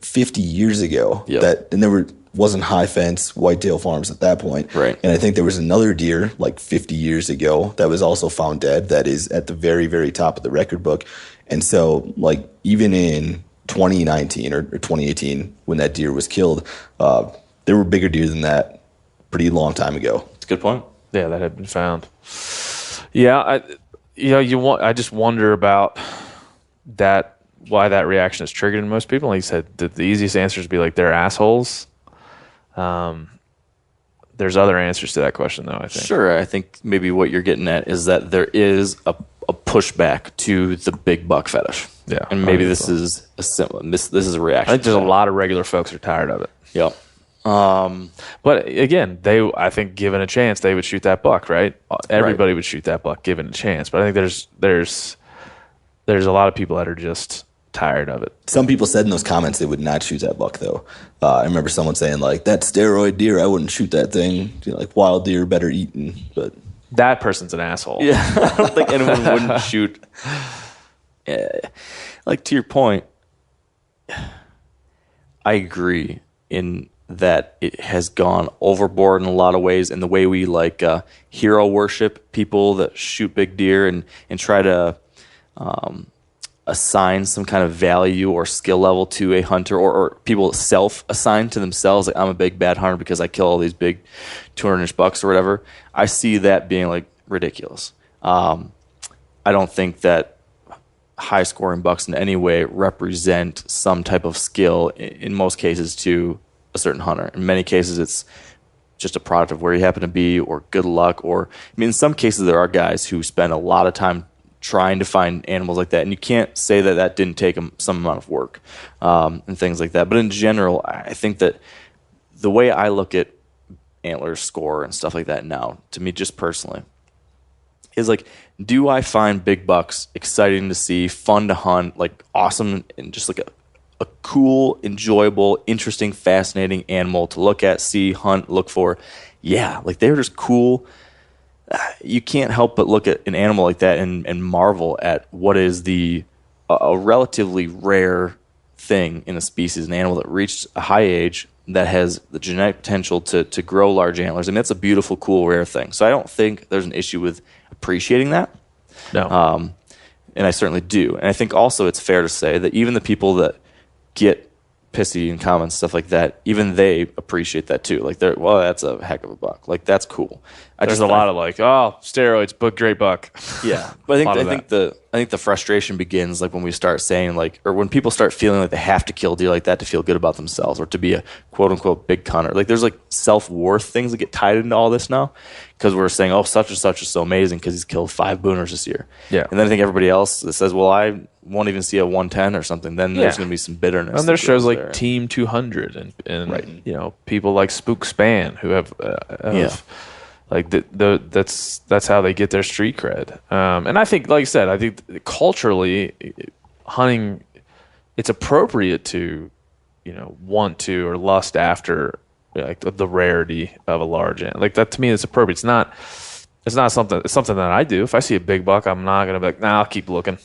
[SPEAKER 4] 50 years ago.
[SPEAKER 3] Yep.
[SPEAKER 4] And there wasn't high fence whitetail farms at that point.
[SPEAKER 3] Right.
[SPEAKER 4] And I think there was another deer like 50 years ago that was also found dead that is at the very, very top of the record book. And so, like, even in 2019 or 2018, when that deer was killed, there were bigger deer than that pretty long time ago.
[SPEAKER 3] That's a good point.
[SPEAKER 2] Yeah, that had been found. Yeah, I just wonder about that, why that reaction is triggered in most people. Like you said, the easiest answer is to be like, they're assholes. There's other answers to that question, though, I think.
[SPEAKER 3] Sure. I think maybe what you're getting at is that there is a pushback to the big buck fetish.
[SPEAKER 2] Yeah.
[SPEAKER 3] And maybe this is a reaction.
[SPEAKER 2] I think there's a lot of regular folks who are tired of it.
[SPEAKER 3] Yep.
[SPEAKER 2] But again, I think given a chance, they would shoot that buck, right? Everybody would shoot that buck given a chance. But I think there's a lot of people that are just tired of it.
[SPEAKER 4] Some people said in those comments they would not shoot that buck, though. I remember someone saying, like, that steroid deer, I wouldn't shoot that thing. Like, wild deer, better eaten. But
[SPEAKER 2] that person's an asshole.
[SPEAKER 3] Yeah, I don't think anyone wouldn't shoot. Like, to your point, I agree in that it has gone overboard in a lot of ways, in the way we hero worship people that shoot big deer and try to assign some kind of value or skill level to a hunter, or people self-assign to themselves, like, I'm a big bad hunter because I kill all these big 200-inch bucks or whatever. I see that being like ridiculous. I don't think that high-scoring bucks in any way represent some type of skill, in most cases, to a certain hunter. In many cases, it's just a product of where you happen to be, or good luck, or, I mean, in some cases there are guys who spend a lot of time trying to find animals like that, and you can't say that that didn't take them some amount of work, and things like that. But in general, I think that the way I look at antler score and stuff like that now, to me, just personally, is like, do I find big bucks exciting to see, fun to hunt, like awesome, and just like a cool, enjoyable, interesting, fascinating animal to look at, see, hunt, look for? Yeah, like, they're just cool. You can't help but look at an animal like that and marvel at what is a relatively rare thing in a species, an animal that reached a high age, that has the genetic potential to grow large antlers. I mean, that's a beautiful, cool, rare thing. So I don't think there's an issue with appreciating that.
[SPEAKER 2] No.
[SPEAKER 3] And I certainly do. And I think also it's fair to say that even the people that get pissy in comments, stuff like that, even they appreciate that too. Like, well, that's a heck of a buck. Like, that's cool.
[SPEAKER 2] There's a lot of like, oh, steroids, but great buck.
[SPEAKER 3] Yeah, but I think the frustration begins like when we start saying, like, or when people start feeling like they have to kill deer like that to feel good about themselves, or to be a quote unquote big hunter. Like, there's like self-worth things that get tied into all this now, because we're saying, oh, such and such is so amazing because he's killed 5 booners this year.
[SPEAKER 2] Yeah,
[SPEAKER 3] and then I think everybody else that says, well, I won't even see a 110 or something, then there's going to be some bitterness.
[SPEAKER 2] And there's shows like Team 200 and
[SPEAKER 3] right.
[SPEAKER 2] You know, people like Spook Span who have like that's how they get their street cred. And I think, like I said, I think culturally, hunting, it's appropriate to, you know, want to or lust after like the rarity of a large ant. Like, that to me is appropriate. It's not something. It's something that I do. If I see a big buck, I'm not gonna be like, nah, I'll keep looking.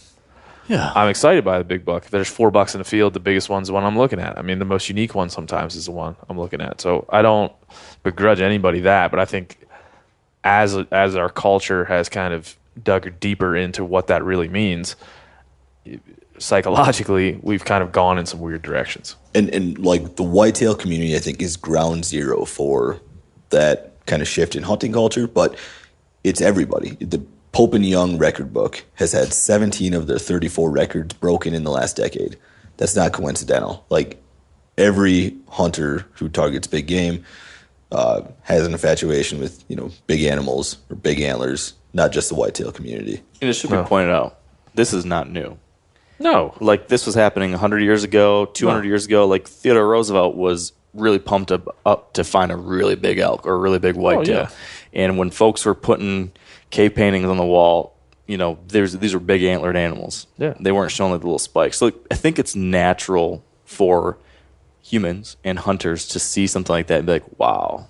[SPEAKER 3] Yeah,
[SPEAKER 2] I'm excited by the big buck. If there's 4 bucks in the field, the biggest one's the one I'm looking at. I mean, the most unique one sometimes is the one I'm looking at. So I don't begrudge anybody that, but I think as our culture has kind of dug deeper into what that really means, psychologically, we've kind of gone in some weird directions.
[SPEAKER 4] And like, the whitetail community, I think, is ground zero for that kind of shift in hunting culture, but it's everybody. The Pope and Young record book has had 17 of their 34 records broken in the last decade. That's not coincidental. Like, every hunter who targets big game has an infatuation with, you know, big animals or big antlers, not just the whitetail community.
[SPEAKER 3] And it should be pointed out, this is not new.
[SPEAKER 2] No.
[SPEAKER 3] Like, this was happening 100 years ago, 200 years ago. Like, Theodore Roosevelt was really pumped up to find a really big elk or a really big whitetail.
[SPEAKER 2] Yeah.
[SPEAKER 3] And when folks were putting cave paintings on the wall, you know, these were big antlered animals.
[SPEAKER 2] Yeah.
[SPEAKER 3] They weren't showing like the little spikes. So, like, I think it's natural for humans and hunters to see something like that and be like, wow.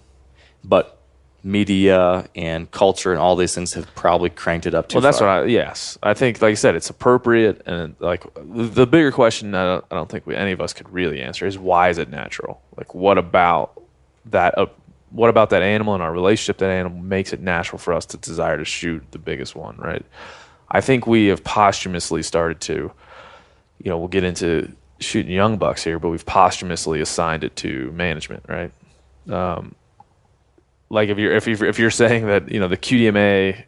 [SPEAKER 3] But media and culture and all these things have probably cranked it up too far.
[SPEAKER 2] Well, that's yes. I think, like I said, it's appropriate. And like, the bigger question I don't think any of us could really answer is, why is it natural? Like, what about that? What about that animal and our relationship to that animal makes it natural for us to desire to shoot the biggest one, right? I think we have posthumously started to, you know, we'll get into shooting young bucks here, but we've posthumously assigned it to management, right? Like, if you're saying that, you know, the QDMA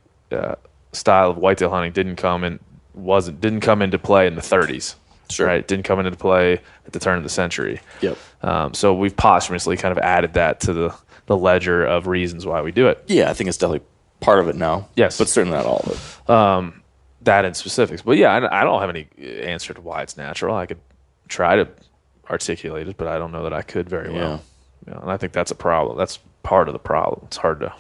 [SPEAKER 2] style of whitetail hunting didn't come into play in the 30s,
[SPEAKER 3] sure,
[SPEAKER 2] right? Didn't come into play at the turn of the century.
[SPEAKER 3] Yep.
[SPEAKER 2] So we've posthumously kind of added that to the ledger of reasons why we do it.
[SPEAKER 3] Yeah, I think it's definitely part of it now.
[SPEAKER 2] Yes,
[SPEAKER 3] but certainly not all of it.
[SPEAKER 2] That in specifics, but yeah, I don't have any answer to why it's natural. I could try to articulate it, but I don't know that I could very well. Yeah, and I think that's a problem. That's part of the problem. It's hard to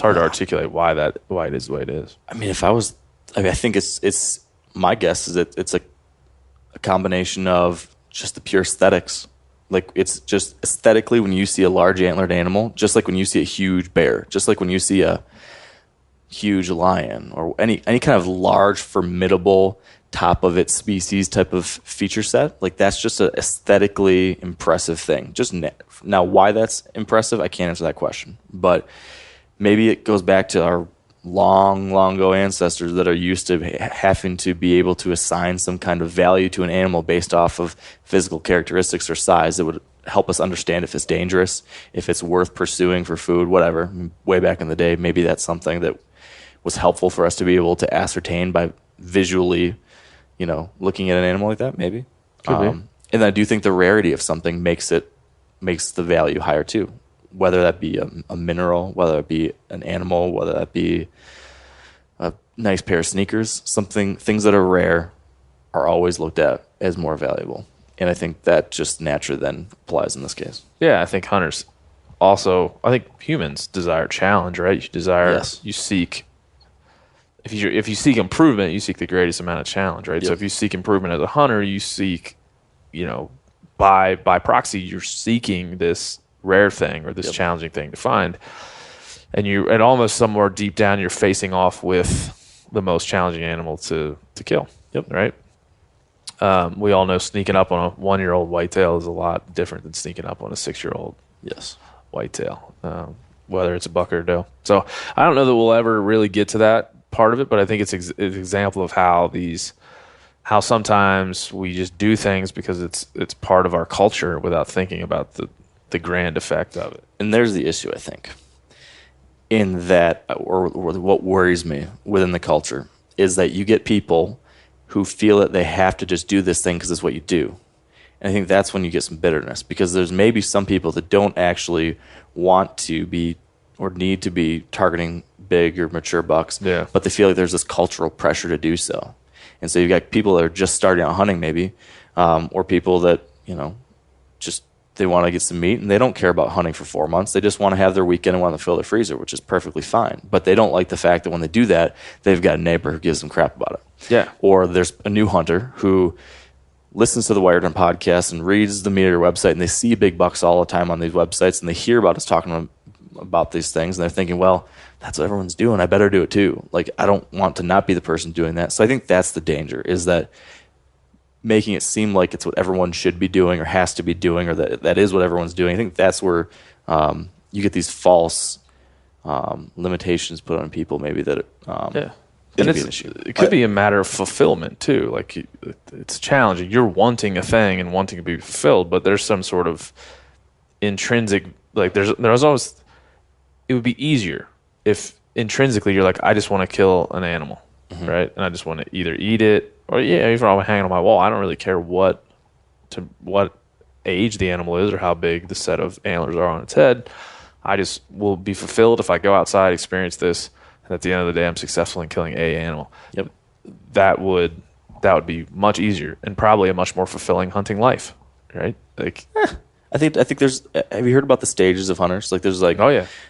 [SPEAKER 2] articulate why it is the way it is.
[SPEAKER 3] I mean, I think it's my guess is that it's a combination of just the pure aesthetics. Like, it's just aesthetically, when you see a large antlered animal, just like when you see a huge bear, just like when you see a huge lion or any kind of large, formidable, top of its species type of feature set. Like that's just an aesthetically impressive thing. Just now, why that's impressive, I can't answer that question. But maybe it goes back to our long ago ancestors that are used to having to be able to assign some kind of value to an animal based off of physical characteristics or size that would help us understand if it's dangerous, if it's worth pursuing for food, whatever. Way back in the day, maybe that's something that was helpful for us to be able to ascertain by visually, looking at an animal like that, maybe. And I do think the rarity of something makes the value higher too. Whether that be a mineral, whether it be an animal, whether that be a nice pair of sneakers, things that are rare are always looked at as more valuable. And I think that just naturally then applies in this case.
[SPEAKER 2] Yeah, I think hunters also, I think humans desire challenge, right? You seek, if you seek improvement, you seek the greatest amount of challenge, right? Yep. So if you seek improvement as a hunter, you seek, by proxy, you're seeking this rare thing or this challenging thing to find, and almost somewhere deep down you're facing off with the most challenging animal to kill. Right. We all know sneaking up on a 1-year-old whitetail is a lot different than sneaking up on a 6-year-old whitetail, whether it's a buck or a doe. So I don't know that we'll ever really get to that part of it, but I think it's an example of how sometimes we just do things because it's part of our culture without thinking about the grand effect of it.
[SPEAKER 3] And there's the issue, I think, in that, or what worries me within the culture, is that you get people who feel that they have to just do this thing because it's what you do. And I think that's when you get some bitterness, because there's maybe some people that don't actually want to be or need to be targeting big or mature bucks, but they feel like there's this cultural pressure to do so. And so you've got people that are just starting out hunting maybe, or people that, just they want to get some meat and they don't care about hunting for 4 months. They just want to have their weekend and want to fill their freezer, which is perfectly fine. But they don't like the fact that when they do that, they've got a neighbor who gives them crap about it.
[SPEAKER 2] Yeah.
[SPEAKER 3] Or there's a new hunter who listens to the Wired Hunt podcast and reads the Meteor website, and they see big bucks all the time on these websites, and they hear about us talking about these things, and they're thinking, well, that's what everyone's doing. I better do it too. Like, I don't want to not be the person doing that. So I think that's the danger, is that making it seem like it's what everyone should be doing or has to be doing, or that is what everyone's doing. I think that's where you get these false limitations put on people, maybe that
[SPEAKER 2] and it could be a matter of fulfillment too. Like, it's challenging. You're wanting a thing and wanting to be fulfilled, but there's some sort of intrinsic, like there's always, it would be easier if intrinsically you're like, I just want to kill an animal, right? And I just want to either eat it, or even I'm hanging on my wall, I don't really care what age the animal is or how big the set of antlers are on its head. I just will be fulfilled if I go outside, experience this, and at the end of the day, I'm successful in killing a animal.
[SPEAKER 3] Yep.
[SPEAKER 2] That would be much easier and probably a much more fulfilling hunting life, right? Like,
[SPEAKER 3] I think there's. Have you heard about the stages of hunters? Like, there's like,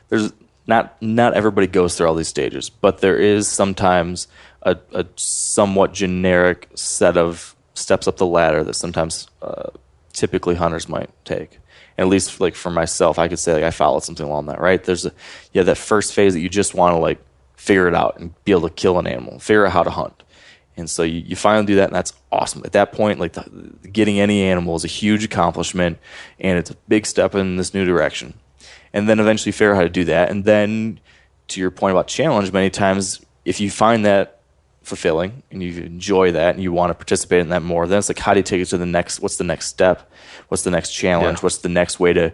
[SPEAKER 3] there's not everybody goes through all these stages, but there is sometimes a somewhat generic set of steps up the ladder that sometimes typically hunters might take. And at least, like, for myself, I could say, like, I followed something along that, right? There's that first phase that you just want to, like, figure it out and be able to kill an animal, figure out how to hunt. And so you finally do that, and that's awesome. At that point, like, getting any animal is a huge accomplishment, and it's a big step in this new direction. And then eventually figure out how to do that. And then, to your point about challenge, many times, if you find that fulfilling and you enjoy that and you want to participate in that more, then it's like, how do you take it to the next, what's the next step? What's the next challenge? What's the next way to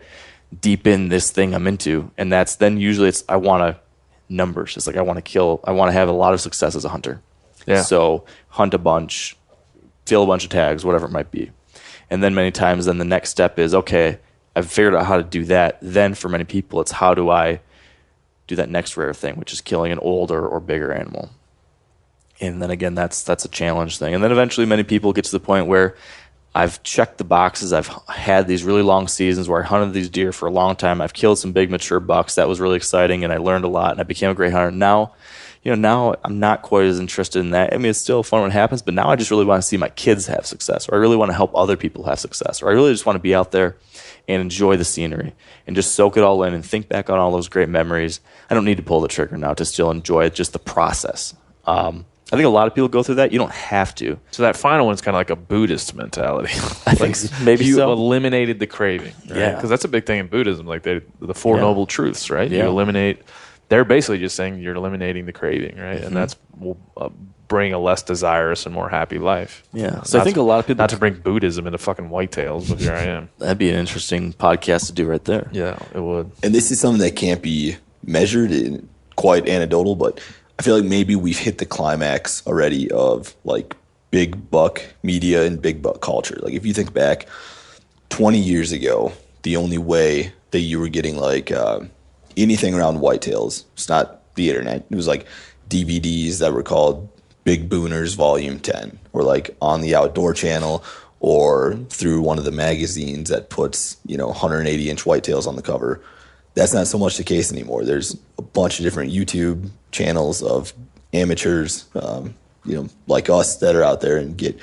[SPEAKER 3] deepen this thing I'm into? And that's then usually I want numbers. It's like, I want to have a lot of success as a hunter. Yeah. So hunt a bunch, fill a bunch of tags, whatever it might be. And then many times then the next step is, okay, I've figured out how to do that. Then for many people, it's how do I do that next rare thing, which is killing an older or bigger animal. And then again, that's a challenge thing. And then eventually many people get to the point where I've checked the boxes. I've had these really long seasons where I hunted these deer for a long time. I've killed some big mature bucks. That was really exciting, and I learned a lot, and I became a great hunter. Now I'm not quite as interested in that. I mean, it's still fun when it happens, but now I just really want to see my kids have success, or I really want to help other people have success, or I really just want to be out there and enjoy the scenery and just soak it all in and think back on all those great memories. I don't need to pull the trigger now to still enjoy just the process. I think a lot of people go through that. You don't have to.
[SPEAKER 2] So that final one's kind of like a Buddhist mentality.
[SPEAKER 3] I think maybe
[SPEAKER 2] you
[SPEAKER 3] so.
[SPEAKER 2] eliminated the craving, right?
[SPEAKER 3] Yeah.
[SPEAKER 2] Because that's a big thing in Buddhism, like the Four
[SPEAKER 3] Yeah.
[SPEAKER 2] Noble Truths, right?
[SPEAKER 3] Yeah.
[SPEAKER 2] You eliminate. They're basically just saying you're eliminating the craving, right?
[SPEAKER 3] Mm-hmm.
[SPEAKER 2] And that's will bring a less desirous and more happy life.
[SPEAKER 3] Yeah. So I think a lot of people.
[SPEAKER 2] Not to bring Buddhism into fucking whitetails, but here I am.
[SPEAKER 3] That'd be an interesting podcast to do right there.
[SPEAKER 2] Yeah, it would.
[SPEAKER 4] And this is something that can't be measured in quite anecdotal, but I feel like maybe we've hit the climax already of like big buck media and big buck culture. Like if you think back 20 years ago, the only way that you were getting like anything around whitetails, it's not the internet. It was like DVDs that were called Big Booners Volume 10 or like on the Outdoor Channel or through one of the magazines that puts, 180-inch whitetails on the cover. That's not so much the case anymore. There's a bunch of different YouTube channels of amateurs, like us that are out there and get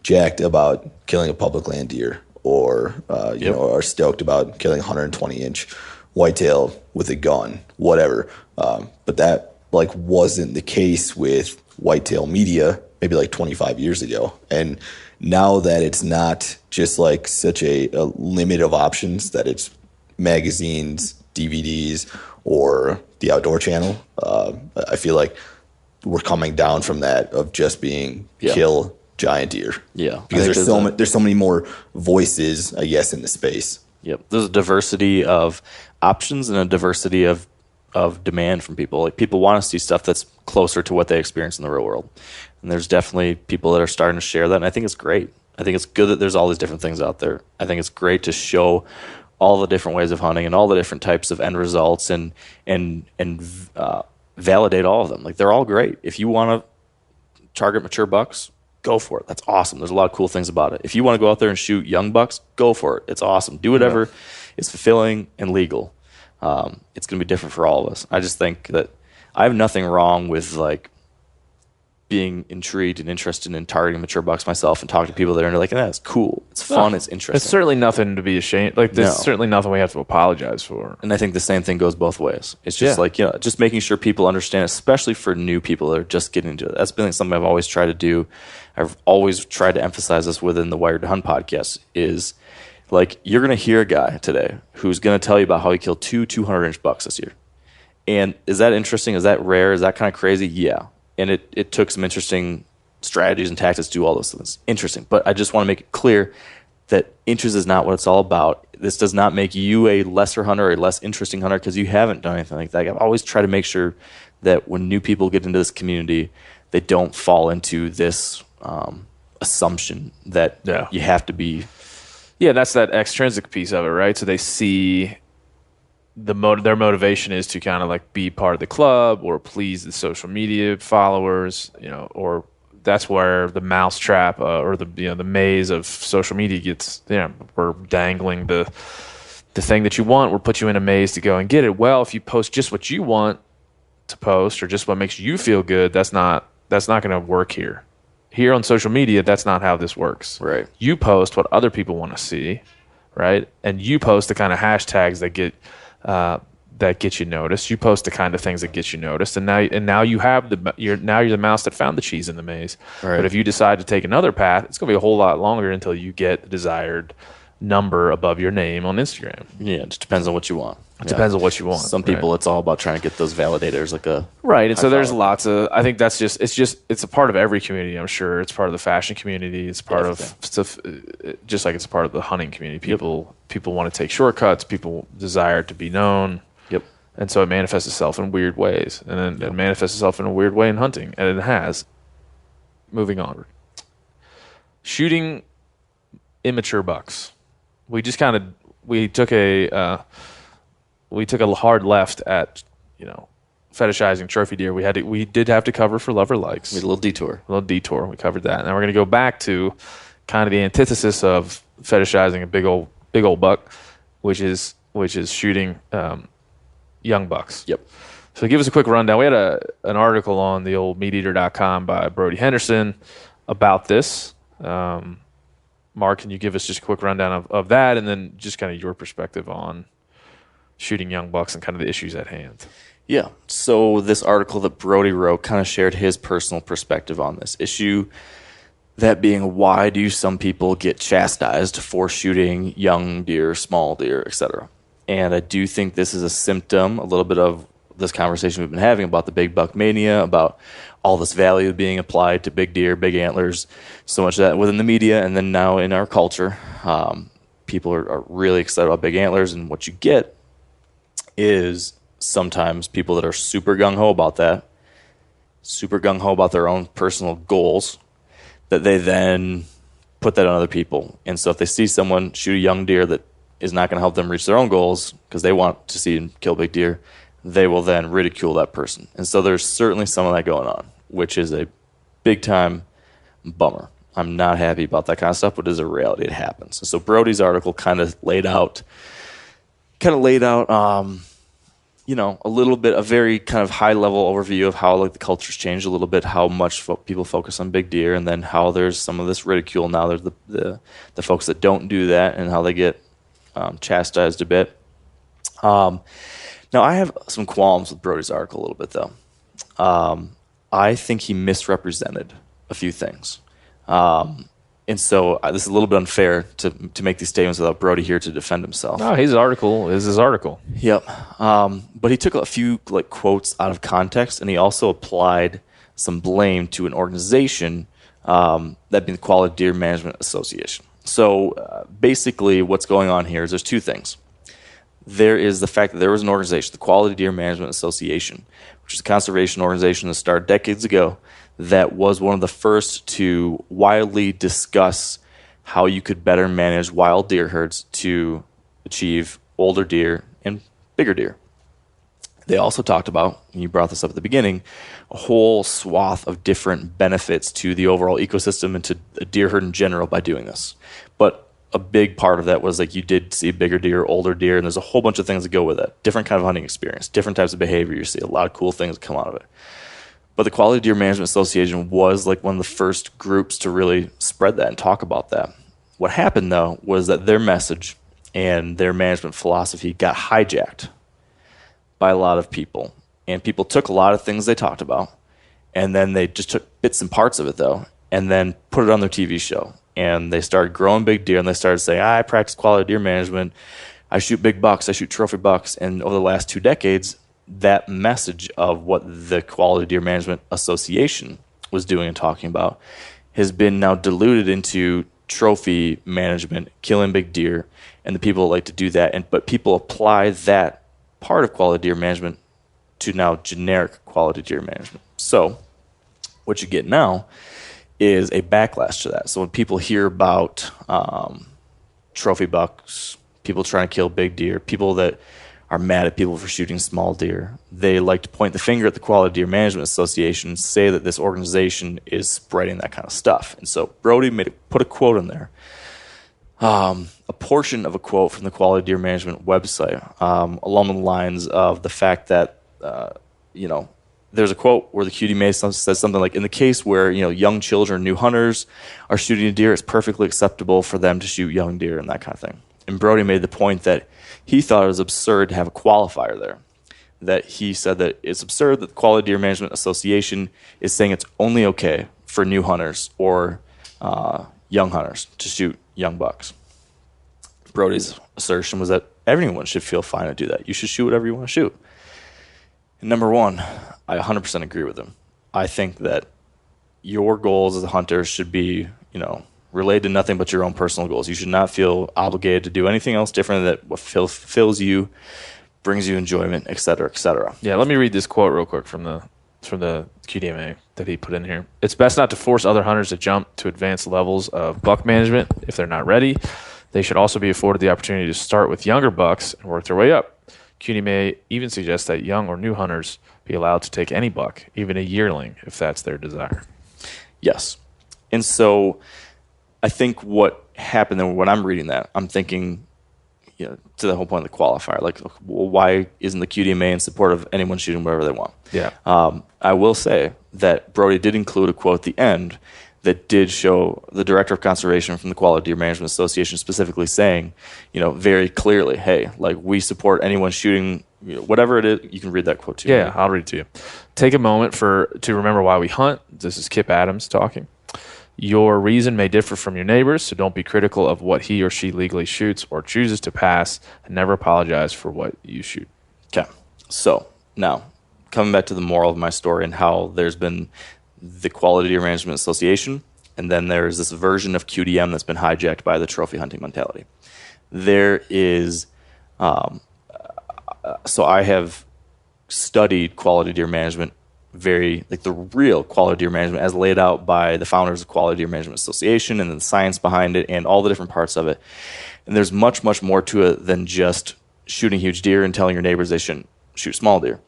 [SPEAKER 4] jacked about killing a public land deer or, are stoked about killing a 120-inch whitetail with a gun, whatever. But that wasn't the case with whitetail media maybe 25 years ago. And now that it's not just such a limit of options, that it's magazines, DVDs, or the Outdoor Channel, I feel like we're coming down from that of just being kill giant deer.
[SPEAKER 3] Yeah.
[SPEAKER 4] Because there's so many more voices, I guess, in the space.
[SPEAKER 3] Yep. There's a diversity of options and a diversity of demand from people. Like people want to see stuff that's closer to what they experience in the real world. And there's definitely people that are starting to share that. And I think it's great. I think it's good that there's all these different things out there. I think it's great to show all the different ways of hunting and all the different types of end results and validate all of them. Like they're all great. If you want to target mature bucks, go for it. That's awesome. There's a lot of cool things about it. If you want to go out there and shoot young bucks, go for it. It's awesome. Do whatever is fulfilling and legal. It's going to be different for all of us. I just think that I have nothing wrong with being intrigued and interested in targeting mature bucks myself and talking to people that are like, that's cool. It's fun. It's interesting.
[SPEAKER 2] It's certainly nothing to be ashamed. There's certainly nothing we have to apologize for.
[SPEAKER 3] And I think the same thing goes both ways. It's just just making sure people understand, especially for new people that are just getting into it. That's been something I've always tried to do. I've always tried to emphasize this within the Wired to Hunt podcast is you're going to hear a guy today who's going to tell you about how he killed 200-inch bucks this year. And is that interesting? Is that rare? Is that kind of crazy? Yeah. And it took some interesting strategies and tactics to do all those things. Interesting. But I just want to make it clear that interest is not what it's all about. This does not make you a lesser hunter or a less interesting hunter because you haven't done anything like that. I've always tried to make sure that when new people get into this community, they don't fall into this assumption that you have to be.
[SPEAKER 2] Yeah, that's that extrinsic piece of it, right? So they see their motivation is to kind of be part of the club or please the social media followers, or that's where the mousetrap or the maze of social media gets. We're dangling the thing that you want. We'll put you in a maze to go and get it. Well, if you post just what you want to post or just what makes you feel good, that's not going to work here. Here on social media, that's not how this works.
[SPEAKER 3] Right.
[SPEAKER 2] You post what other people want to see, right? And you post the kind of hashtags that get you noticed. You post the kind of things that get you noticed, and now you have you're the mouse that found the cheese in the maze.
[SPEAKER 3] Right.
[SPEAKER 2] But if you decide to take another path, it's going to be a whole lot longer until you get the desired number above your name on Instagram.
[SPEAKER 3] Yeah, it just depends on what you want.
[SPEAKER 2] It depends on what you want.
[SPEAKER 3] Some people, it's all about trying to get those validators,
[SPEAKER 2] right. And so there's lots of. I think that's it's a part of every community. I'm sure it's part of the fashion community. It's part of stuff, just like it's a part of the hunting community. People want to take shortcuts. People desire to be known.
[SPEAKER 3] Yep.
[SPEAKER 2] And so it manifests itself in weird ways, and then it manifests itself in a weird way in hunting, and it has. Moving onward, shooting immature bucks. We just took a hard left at fetishizing trophy deer. We did have to cover for lover likes.
[SPEAKER 3] We had a little detour.
[SPEAKER 2] We covered that. Now we're going to go back to kind of the antithesis of fetishizing a big old buck, which is shooting young bucks.
[SPEAKER 3] Yep.
[SPEAKER 2] So give us a quick rundown. We had an article on the old meateater.com by Brody Henderson about this. Mark, can you give us just a quick rundown of that, and then just kind of your perspective on shooting young bucks and kind of the issues at hand?
[SPEAKER 3] Yeah. So this article that Brody wrote kind of shared his personal perspective on this issue. That being, why do some people get chastised for shooting young deer, small deer, etc.? And I do think this is a symptom, a little bit of this conversation we've been having about the big buck mania, about all this value being applied to big deer, big antlers, so much of that within the media, and then now in our culture, people are really excited about big antlers, and what you get is sometimes people that are super gung-ho about that, super gung-ho about their own personal goals, that they then put that on other people. And so if they see someone shoot a young deer that is not going to help them reach their own goals because they want to see and kill big deer, they will then ridicule that person. And so there's certainly some of that going on, which is a big-time bummer. I'm not happy about that kind of stuff, but it is a reality. It happens. And so Brody's article kind of laid out, a little bit, a very kind of high-level overview of how like the culture's changed a little bit, how much people focus on big deer, and then how there's some of this ridicule. Now there's the folks that don't do that and how they get chastised a bit. Now, I have some qualms with Brody's article a little bit, though. I think he misrepresented a few things. And so this is a little bit unfair to make these statements without Brody here to defend himself.
[SPEAKER 2] No, his article is his article.
[SPEAKER 3] Yep. But he took a few like quotes out of context, and he also applied some blame to an organization, that being the Quality Deer Management Association. So basically what's going on here is there's two things. There is the fact that there was an organization, the Quality Deer Management Association, which is a conservation organization that started decades ago, that was one of the first to widely discuss how you could better manage wild deer herds to achieve older deer and bigger deer. They also talked about, and you brought this up at the beginning, a whole swath of different benefits to the overall ecosystem and to a deer herd in general by doing this. But a big part of that was like you did see bigger deer, older deer, and there's a whole bunch of things that go with it. Different kind of hunting experience, different types of behavior. You see a lot of cool things that come out of it. But the Quality Deer Management Association was like one of the first groups to really spread that and talk about that. What happened, though, was that their message and their management philosophy got hijacked by a lot of people. And people took a lot of things they talked about, and then they just took bits and parts of it, though, and then put it on their TV show. And they started growing big deer, and they started saying, I practice quality deer management. I shoot big bucks. I shoot trophy bucks. And over the last 2 decades, that message of what the Quality Deer Management Association was doing and talking about has been now diluted into trophy management, killing big deer, and the people like to do that. But people apply that part of quality deer management to now generic quality deer management. So what you get now is a backlash to that. So when people hear about trophy bucks, people trying to kill big deer, people that are mad at people for shooting small deer, they like to point the finger at the Quality Deer Management Association and say that this organization is spreading that kind of stuff. And so Brody put a quote in there, a portion of a quote from the Quality Deer Management website, along the lines of the fact that, there's a quote where the QDMA says something like, in the case where, young children, new hunters are shooting a deer, it's perfectly acceptable for them to shoot young deer and that kind of thing. And Brody made the point that he thought it was absurd to have a qualifier there. That he said that it's absurd that the Quality Deer Management Association is saying it's only okay for new hunters or young hunters to shoot young bucks. Brody's assertion was that everyone should feel fine to do that. You should shoot whatever you want to shoot. And number one, I 100% agree with him. I think that your goals as a hunter should be, related to nothing but your own personal goals. You should not feel obligated to do anything else different than what fills you, brings you enjoyment, et cetera, et cetera.
[SPEAKER 2] Yeah, let me read this quote real quick from the QDMA that he put in here. It's best not to force other hunters to jump to advanced levels of buck management if they're not ready. They should also be afforded the opportunity to start with younger bucks and work their way up. QDMA even suggests that young or new hunters be allowed to take any buck, even a yearling, if that's their desire.
[SPEAKER 3] Yes. And so I think what happened there, when I'm reading that, I'm thinking, to the whole point of the qualifier, like, well, why isn't the QDMA in support of anyone shooting whatever they want?
[SPEAKER 2] Yeah.
[SPEAKER 3] I will say that Brody did include a quote at the end that did show the director of conservation from the Quality Deer Management Association specifically saying, very clearly, hey, like we support anyone shooting, whatever it is. You can read that quote too.
[SPEAKER 2] Yeah, I'll read it to you. Take a moment to remember why we hunt. This is Kip Adams talking. Your reason may differ from your neighbors, so don't be critical of what he or she legally shoots or chooses to pass, and never apologize for what you shoot.
[SPEAKER 3] Okay. So now, coming back to the moral of my story and how there's been the Quality Deer Management Association, and then there's this version of QDM that's been hijacked by the trophy hunting mentality. There is, so I have studied quality deer management the real quality deer management as laid out by the founders of Quality Deer Management Association and the science behind it and all the different parts of it. And there's much, much more to it than just shooting huge deer and telling your neighbors they shouldn't shoot small deer.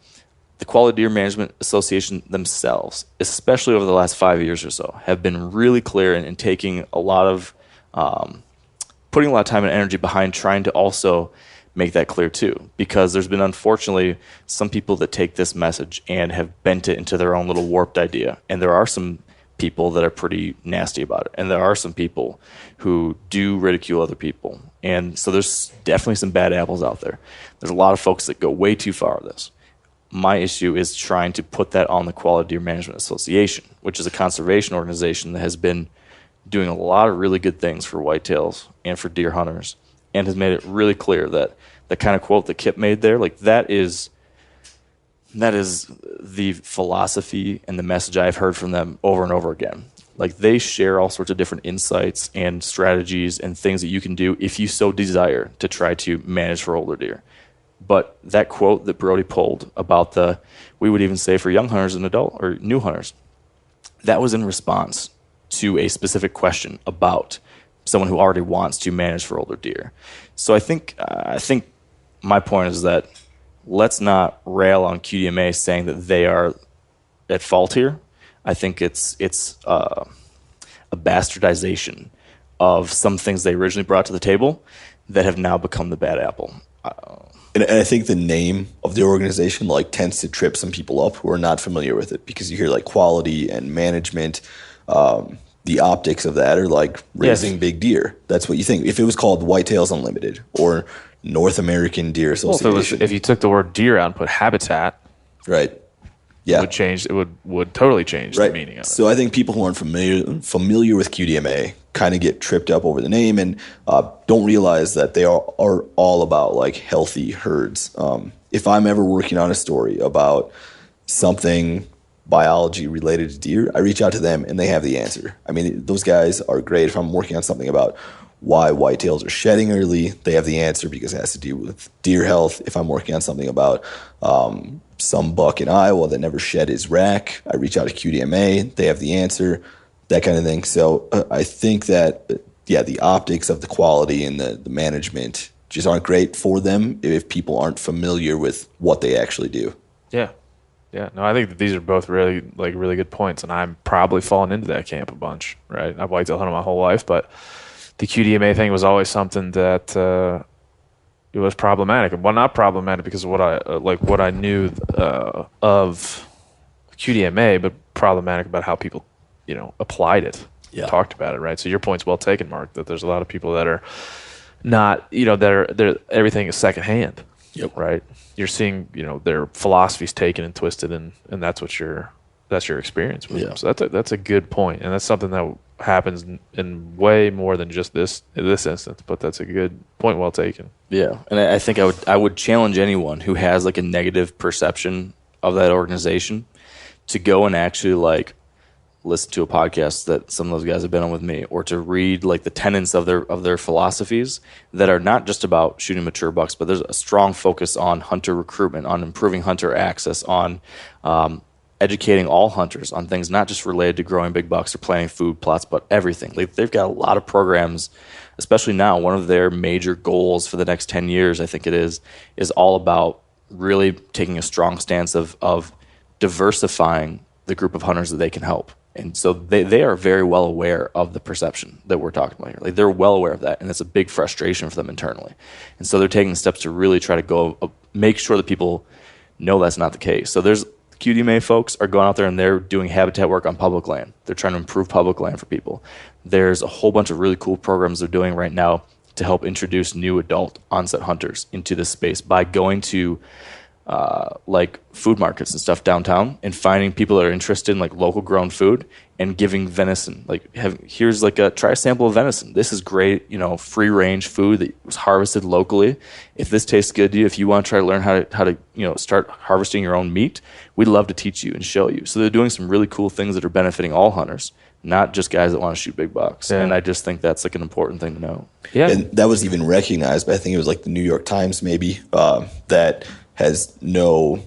[SPEAKER 3] The Quality Deer Management Association themselves, especially over the last 5 years or so, have been really clear in taking a lot of, putting a lot of time and energy behind trying to also make that clear too. Because there's been, unfortunately, some people that take this message and have bent it into their own little warped idea. And there are some people that are pretty nasty about it. And there are some people who do ridicule other people. And so there's definitely some bad apples out there. There's a lot of folks that go way too far with this. My issue is trying to put that on the Quality Deer Management Association, which is a conservation organization that has been doing a lot of really good things for whitetails and for deer hunters, and has made it really clear that the kind of quote that Kip made there, like that is the philosophy and the message I've heard from them over and over again. Like they share all sorts of different insights and strategies and things that you can do if you so desire to try to manage for older deer. But that quote that Brody pulled about we would even say for young hunters and adult or new hunters, that was in response to a specific question about someone who already wants to manage for older deer. So I think my point is that let's not rail on QDMA saying that they are at fault here. I think it's a bastardization of some things they originally brought to the table that have now become the bad apple.
[SPEAKER 4] And I think the name of the organization tends to trip some people up who are not familiar with it, because you hear quality and management. The optics of that are raising big deer. That's what you think. If it was called Whitetails Unlimited or North American Deer Association,
[SPEAKER 2] if you took the word deer out and put habitat,
[SPEAKER 4] right? Yeah,
[SPEAKER 2] it would totally change the meaning of it.
[SPEAKER 4] So I think people who aren't familiar with QDMA kind of get tripped up over the name and don't realize that they are all about healthy herds. If I'm ever working on a story about something biology related to deer, I reach out to them and they have the answer. I mean, those guys are great. If I'm working on something about why whitetails are shedding early, they have the answer because it has to do with deer health. If I'm working on something about some buck in Iowa that never shed his rack, I reach out to QDMA. They have the answer, that kind of thing. So I think that, the optics of the quality and the management just aren't great for them if people aren't familiar with what they actually do.
[SPEAKER 2] Yeah. Yeah, no, I think that these are both really good points, and I'm probably falling into that camp a bunch, right? I've whitetail hunted my whole life, but the QDMA thing was always something that it was problematic. Well, not problematic because of what I knew of QDMA, but problematic about how people, applied it, talked about it, right? So your point's well taken, Mark, that there's a lot of people that are not, they're everything is secondhand.
[SPEAKER 4] Yep.
[SPEAKER 2] Right. You're seeing, their philosophies taken and twisted, and that's your experience with them. So that's a good point, and that's something that happens in way more than just this instance. But that's a good point, well taken.
[SPEAKER 3] Yeah, and I think I would challenge anyone who has a negative perception of that organization to go and actually listen to a podcast that some of those guys have been on with me, or to read the tenets of their philosophies that are not just about shooting mature bucks, but there's a strong focus on hunter recruitment, on improving hunter access, on educating all hunters on things not just related to growing big bucks or planting food plots, but everything. They've got a lot of programs, especially now. One of their major goals for the next 10 years, I think it is all about really taking a strong stance of diversifying the group of hunters that they can help. And so they are very well aware of the perception that we're talking about here. They're well aware of that, and it's a big frustration for them internally. And so they're taking steps to really try to make sure that people know that's not the case. So there's QDMA folks are going out there and they're doing habitat work on public land. They're trying to improve public land for people. There's a whole bunch of really cool programs they're doing right now to help introduce new adult onset hunters into this space by going to like food markets and stuff downtown and finding people that are interested in like local grown food and giving venison. Like, here's like try a sample of venison. This is great, free range food that was harvested locally. If this tastes good to you, if you want to try to learn how to start harvesting your own meat, we'd love to teach you and show you. So they're doing some really cool things that are benefiting all hunters, not just guys that want to shoot big bucks. Yeah. And I just think that's like an important thing to know.
[SPEAKER 4] Yeah, and that was even recognized by, I think it was like the New York Times maybe, that has no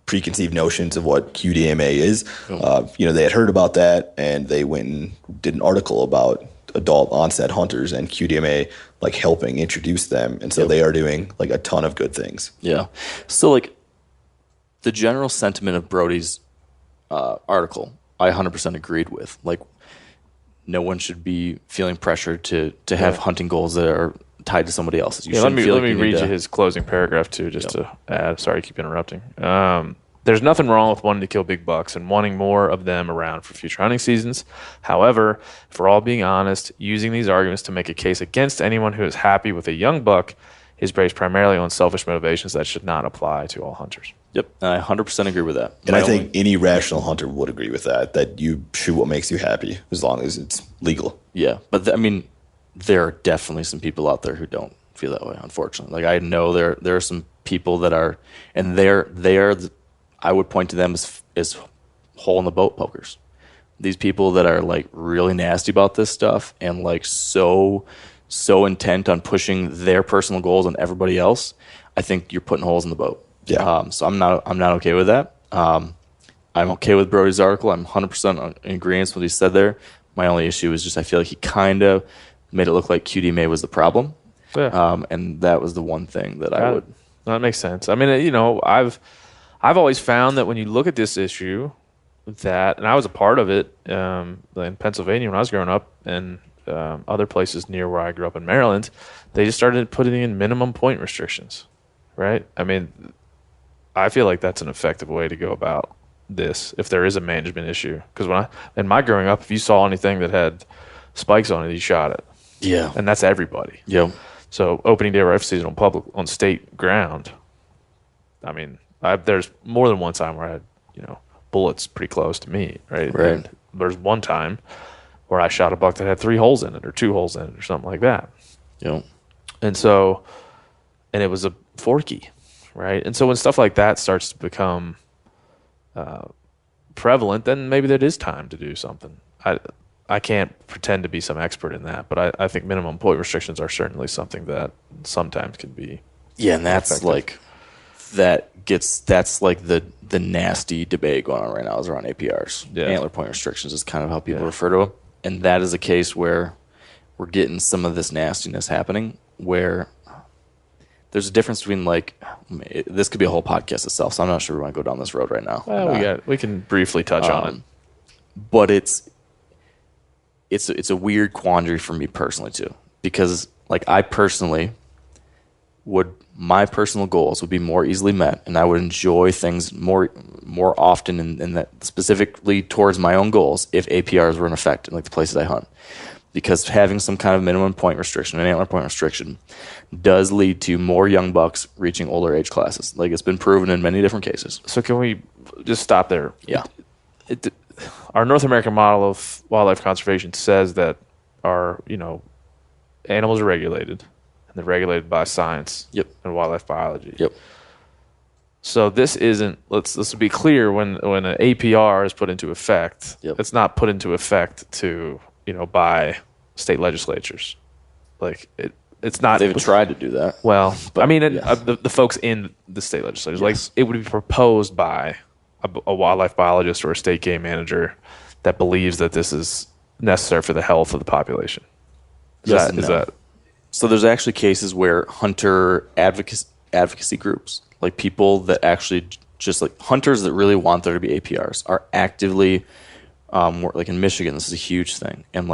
[SPEAKER 4] preconceived notions of what QDMA is. They had heard about that, and they went and did an article about adult onset hunters and QDMA, like helping introduce them. And so they are doing like a ton of good things.
[SPEAKER 3] Yeah. So like the general sentiment of Brody's article, I 100% agreed with. Like, no one should be feeling pressure to have hunting goals that are tied to somebody else's.
[SPEAKER 2] Let me read you his closing paragraph too, just to add. Sorry, I keep interrupting. There's nothing wrong with wanting to kill big bucks and wanting more of them around for future hunting seasons. However, if we're all being honest, using these arguments to make a case against anyone who is happy with a young buck is based primarily on selfish motivations that should not apply to all hunters.
[SPEAKER 3] Yep, I 100% agree with that.
[SPEAKER 4] And I think any rational hunter would agree with that you shoot what makes you happy as long as it's legal.
[SPEAKER 3] Yeah, but there are definitely some people out there who don't feel that way, unfortunately. Like, I know there are some people that are, and I would point to them as hole in the boat pokers. These people that are like really nasty about this stuff and like so intent on pushing their personal goals on everybody else. I think you're putting holes in the boat.
[SPEAKER 4] Yeah.
[SPEAKER 3] So I'm not okay with that. I'm okay with Brody's article. I'm 100% in agreement with what he said there. My only issue is just I feel like he kind of made it look like QDMA was the problem.
[SPEAKER 2] Yeah.
[SPEAKER 3] And that was the one thing that I would.
[SPEAKER 2] That makes sense. I mean, I've always found that when you look at this issue, and I was a part of it in Pennsylvania when I was growing up, and other places near where I grew up in Maryland, they just started putting in minimum point restrictions, right? I mean, I feel like that's an effective way to go about this if there is a management issue. Because in my growing up, if you saw anything that had spikes on it, you shot it.
[SPEAKER 3] Yeah.
[SPEAKER 2] And that's everybody.
[SPEAKER 3] Yeah.
[SPEAKER 2] So opening day rifle season on state ground, I mean, there's more than one time where I had, bullets pretty close to me, right?
[SPEAKER 3] Right.
[SPEAKER 2] And there's one time where I shot a buck that had 3 holes in it or 2 holes in it or something like that.
[SPEAKER 3] Yeah.
[SPEAKER 2] And it was a forky, right? And so when stuff like that starts to become prevalent, then maybe there is time to do something. I can't pretend to be some expert in that, but I think minimum point restrictions are certainly something that sometimes can be.
[SPEAKER 3] Yeah, and that's
[SPEAKER 2] effective.
[SPEAKER 3] That's like the nasty debate going on right now is around APRs.
[SPEAKER 2] Yeah.
[SPEAKER 3] Antler point restrictions is kind of how people refer to them. And that is a case where we're getting some of this nastiness happening where there's a difference between this could be a whole podcast itself, so I'm not sure we want to go down this road right now.
[SPEAKER 2] Well, we can briefly touch on it.
[SPEAKER 3] But it's a weird quandary for me personally too, because I personally my personal goals would be more easily met, and I would enjoy things more often in that specifically towards my own goals if APRs were in effect in the places I hunt. Because having some kind of minimum point restriction, an antler point restriction, does lead to more young bucks reaching older age classes. It's been proven in many different cases.
[SPEAKER 2] So can we just stop there?
[SPEAKER 3] Yeah.
[SPEAKER 2] Our North American model of wildlife conservation says that our, animals are regulated, and they're regulated by science and wildlife biology.
[SPEAKER 3] Yep.
[SPEAKER 2] So this isn't. Let's be clear. When an APR is put into effect, it's not put into effect to by state legislatures. It's not.
[SPEAKER 3] They've tried to do that.
[SPEAKER 2] Well, but, the folks in the state legislatures, it would be proposed by a wildlife biologist or a state game manager that believes that this is necessary for the health of the population. Is that?
[SPEAKER 3] So there's actually cases where hunter advocacy groups, people that actually just hunters that really want there to be APRs, are actively, in Michigan, this is a huge thing, and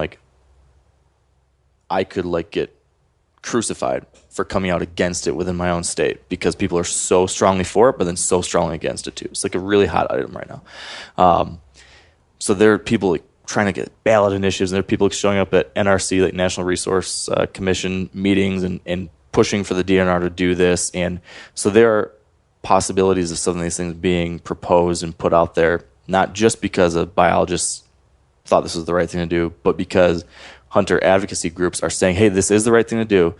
[SPEAKER 3] I could get crucified for coming out against it within my own state because people are so strongly for it, but then so strongly against it too. It's like a really hot item right now. So there are people like trying to get ballot initiatives, and there are people showing up at NRC, like National Resource Commission meetings, and pushing for the DNR to do this. And so there are possibilities of some of these things being proposed and put out there, not just because of biologists thought this was the right thing to do, but because hunter advocacy groups are saying, hey, this is the right thing to do.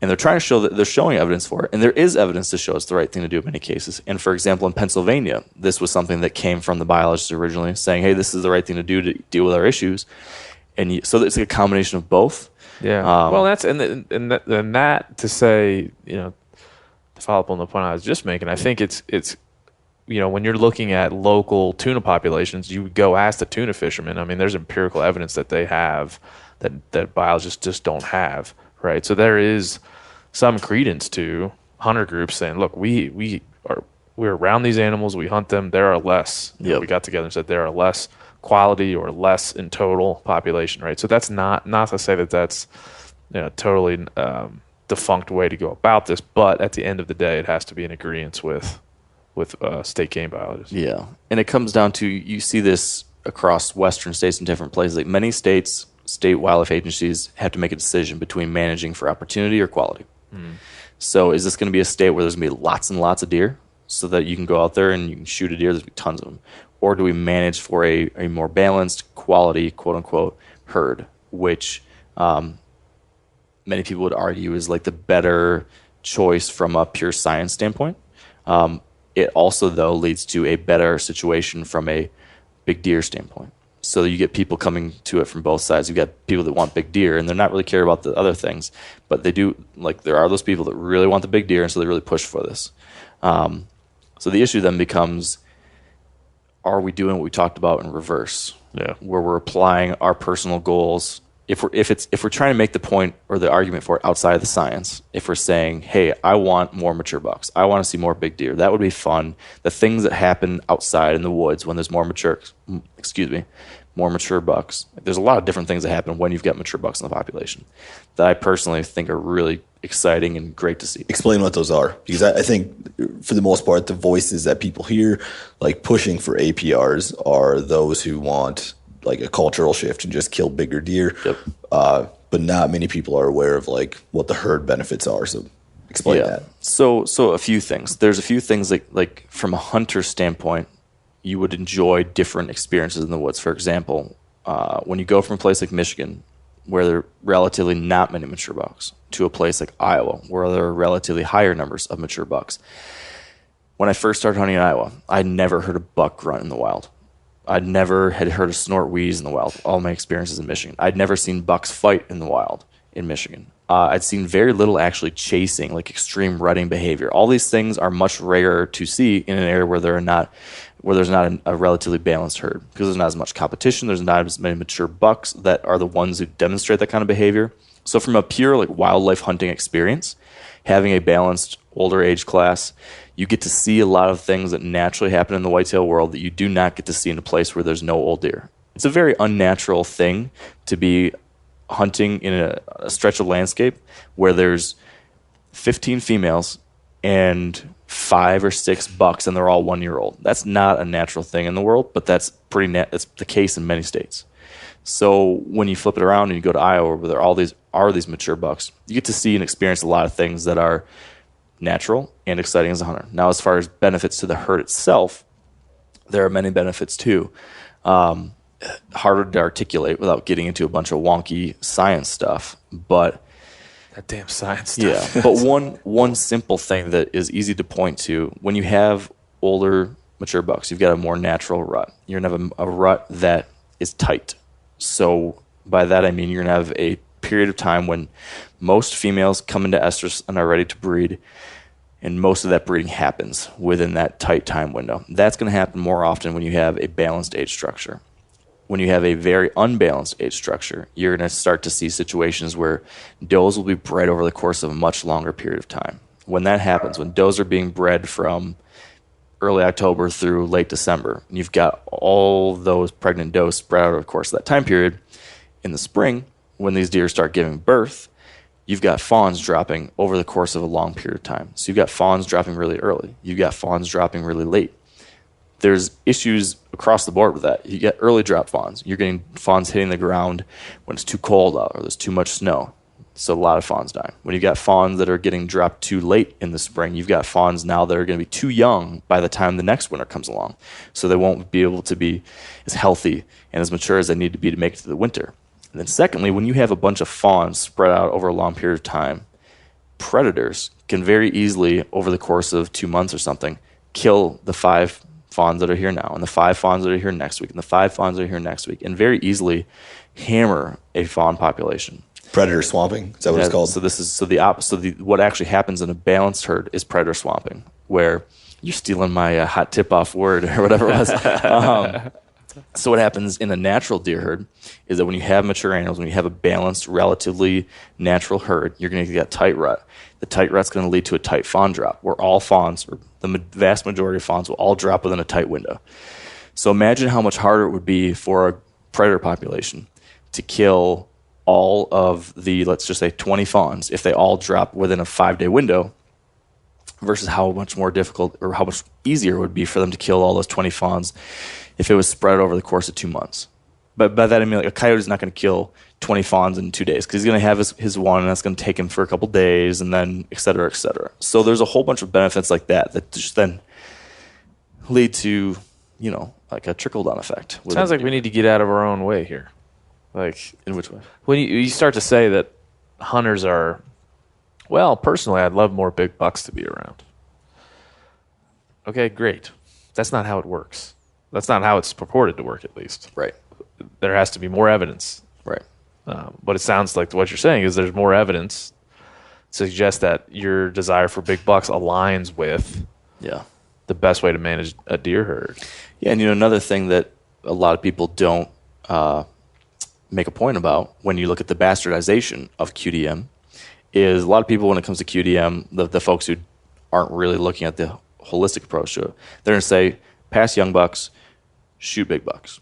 [SPEAKER 3] And they're trying to show that they're showing evidence for it. And there is evidence to show it's the right thing to do in many cases. And for example, in Pennsylvania, this was something that came from the biologists originally saying, hey, this is the right thing to do to deal with our issues. And so it's like a combination of both.
[SPEAKER 2] Yeah. Well, that's and that to say, to follow up on the point I was just making, I think it's when you're looking at local tuna populations, you go ask the tuna fishermen. I mean, there's empirical evidence that they have that biologists just don't have, right? So there is some credence to hunter groups saying, look, we're around these animals, we hunt them, there are less.
[SPEAKER 3] Yep.
[SPEAKER 2] We got together and said there are less quality or less in total population, right? So that's not to say that that's totally defunct way to go about this, but at the end of the day, it has to be in agreement with state game biologists.
[SPEAKER 3] Yeah, and it comes down to, you see this across western states and different places. Like many states, state wildlife agencies have to make a decision between managing for opportunity or quality. So is this going to be a state where there's going to be lots and lots of deer so that you can go out there and you can shoot a deer, there's going to be tons of them? Or do we manage for a more balanced quality, quote unquote, herd, which many people would argue is like the better choice from a pure science standpoint. It also, though, leads to a better situation from a big deer standpoint. So you get people coming to it from both sides. You get people that want big deer, and they're not really care about the other things, but they do. Like there are those people that really want the big deer, and so they really push for this. So the issue then becomes: are we doing what we talked about in reverse?
[SPEAKER 2] Yeah,
[SPEAKER 3] where we're applying our personal goals. If we're trying to make the point or the argument for it outside of the science, if we're saying, hey, I want more mature bucks, I want to see more big deer, that would be fun. The things that happen outside in the woods when there's more mature bucks. There's a lot of different things that happen when you've got mature bucks in the population that I personally think are really exciting and great to see.
[SPEAKER 4] Explain what those are, because I think for the most part, the voices that people hear, like pushing for APRs, are those who want like a cultural shift and just kill bigger deer.
[SPEAKER 3] Yep.
[SPEAKER 4] But not many people are aware of like what the herd benefits are. So explain that.
[SPEAKER 3] So a few things. There's a few things like from a hunter standpoint, you would enjoy different experiences in the woods. For example, when you go from a place like Michigan, where there are relatively not many mature bucks, to a place like Iowa, where there are relatively higher numbers of mature bucks. When I first started hunting in Iowa, I'd never heard a buck grunt in the wild. I'd never had heard a snort wheeze in the wild, all my experiences in Michigan. I'd never seen bucks fight in the wild in Michigan. I'd seen very little actually chasing, like extreme rutting behavior. All these things are much rarer to see in an area where there's not a relatively balanced herd, because there's not as much competition, there's not as many mature bucks that are the ones who demonstrate that kind of behavior. So from a pure like wildlife hunting experience, having a balanced older age class, you get to see a lot of things that naturally happen in the whitetail world that you do not get to see in a place where there's no old deer. It's a very unnatural thing to be hunting in a stretch of landscape where there's 15 females and 5 or 6 bucks, and they're all 1 year old. That's not a natural thing in the world, but that's that's the case in many states. So when you flip it around and you go to Iowa, where there are these mature bucks, you get to see and experience a lot of things that are natural and exciting as a hunter. Now, as far as benefits to the herd itself, there are many benefits too. Harder to articulate without getting into a bunch of wonky science stuff, but
[SPEAKER 2] that damn science stuff.
[SPEAKER 3] Yeah, but one simple thing that is easy to point to: when you have older mature bucks, you've got a more natural rut. You're gonna have a rut that is tight. So by that I mean you're gonna have a period of time when most females come into estrus and are ready to breed, and most of that breeding happens within that tight time window. That's going to happen more often when you have a balanced age structure. When you have a very unbalanced age structure, you're going to start to see situations where does will be bred over the course of a much longer period of time. When that happens, when does are being bred from early October through late December, and you've got all those pregnant does spread out over the course of that time period, in the spring, when these deer start giving birth, you've got fawns dropping over the course of a long period of time. So you've got fawns dropping really early. You've got fawns dropping really late. There's issues across the board with that. You get early drop fawns. You're getting fawns hitting the ground when it's too cold out or there's too much snow. So a lot of fawns dying. When you got fawns that are getting dropped too late in the spring, you've got fawns now that are going to be too young by the time the next winter comes along. So they won't be able to be as healthy and as mature as they need to be to make it to the winter. And then secondly, when you have a bunch of fawns spread out over a long period of time, predators can very easily, over the course of 2 months or something, kill the 5 fawns that are here now, and the 5 fawns that are here next week, and the 5 fawns that are here next week, and very easily hammer a fawn population.
[SPEAKER 4] Predator swamping, is that what it's called?
[SPEAKER 3] So this is what actually happens in a balanced herd is predator swamping, where you're stealing my hot tip-off word or whatever it was. So what happens in a natural deer herd is that when you have mature animals, when you have a balanced, relatively natural herd, you're going to get a tight rut. The tight rut's going to lead to a tight fawn drop, where all fawns, or the vast majority of fawns, will all drop within a tight window. So imagine how much harder it would be for a predator population to kill all of the, let's just say, 20 fawns if they all drop within a 5-day window, versus how much more difficult or how much easier it would be for them to kill all those 20 fawns if it was spread over the course of 2 months. But by that I mean, like, a coyote is not going to kill 20 fawns in 2 days because he's going to have his one, and that's going to take him for a couple days, and then et cetera, et cetera. So there's a whole bunch of benefits like that just then lead to, like a trickle-down effect.
[SPEAKER 2] Sounds like we need to get out of our own way here. Like,
[SPEAKER 3] in which way?
[SPEAKER 2] When you start to say that hunters are, well, personally, I'd love more big bucks to be around. Okay, great. That's not how it works. That's not how it's purported to work, at least.
[SPEAKER 3] Right.
[SPEAKER 2] There has to be more evidence.
[SPEAKER 3] Right.
[SPEAKER 2] But it sounds like what you're saying is there's more evidence to suggest that your desire for big bucks aligns with the best way to manage a deer herd.
[SPEAKER 3] Yeah, and another thing that a lot of people don't make a point about when you look at the bastardization of QDM is a lot of people, when it comes to QDM, the folks who aren't really looking at the holistic approach to it, they're going to say, pass young bucks, shoot big bucks.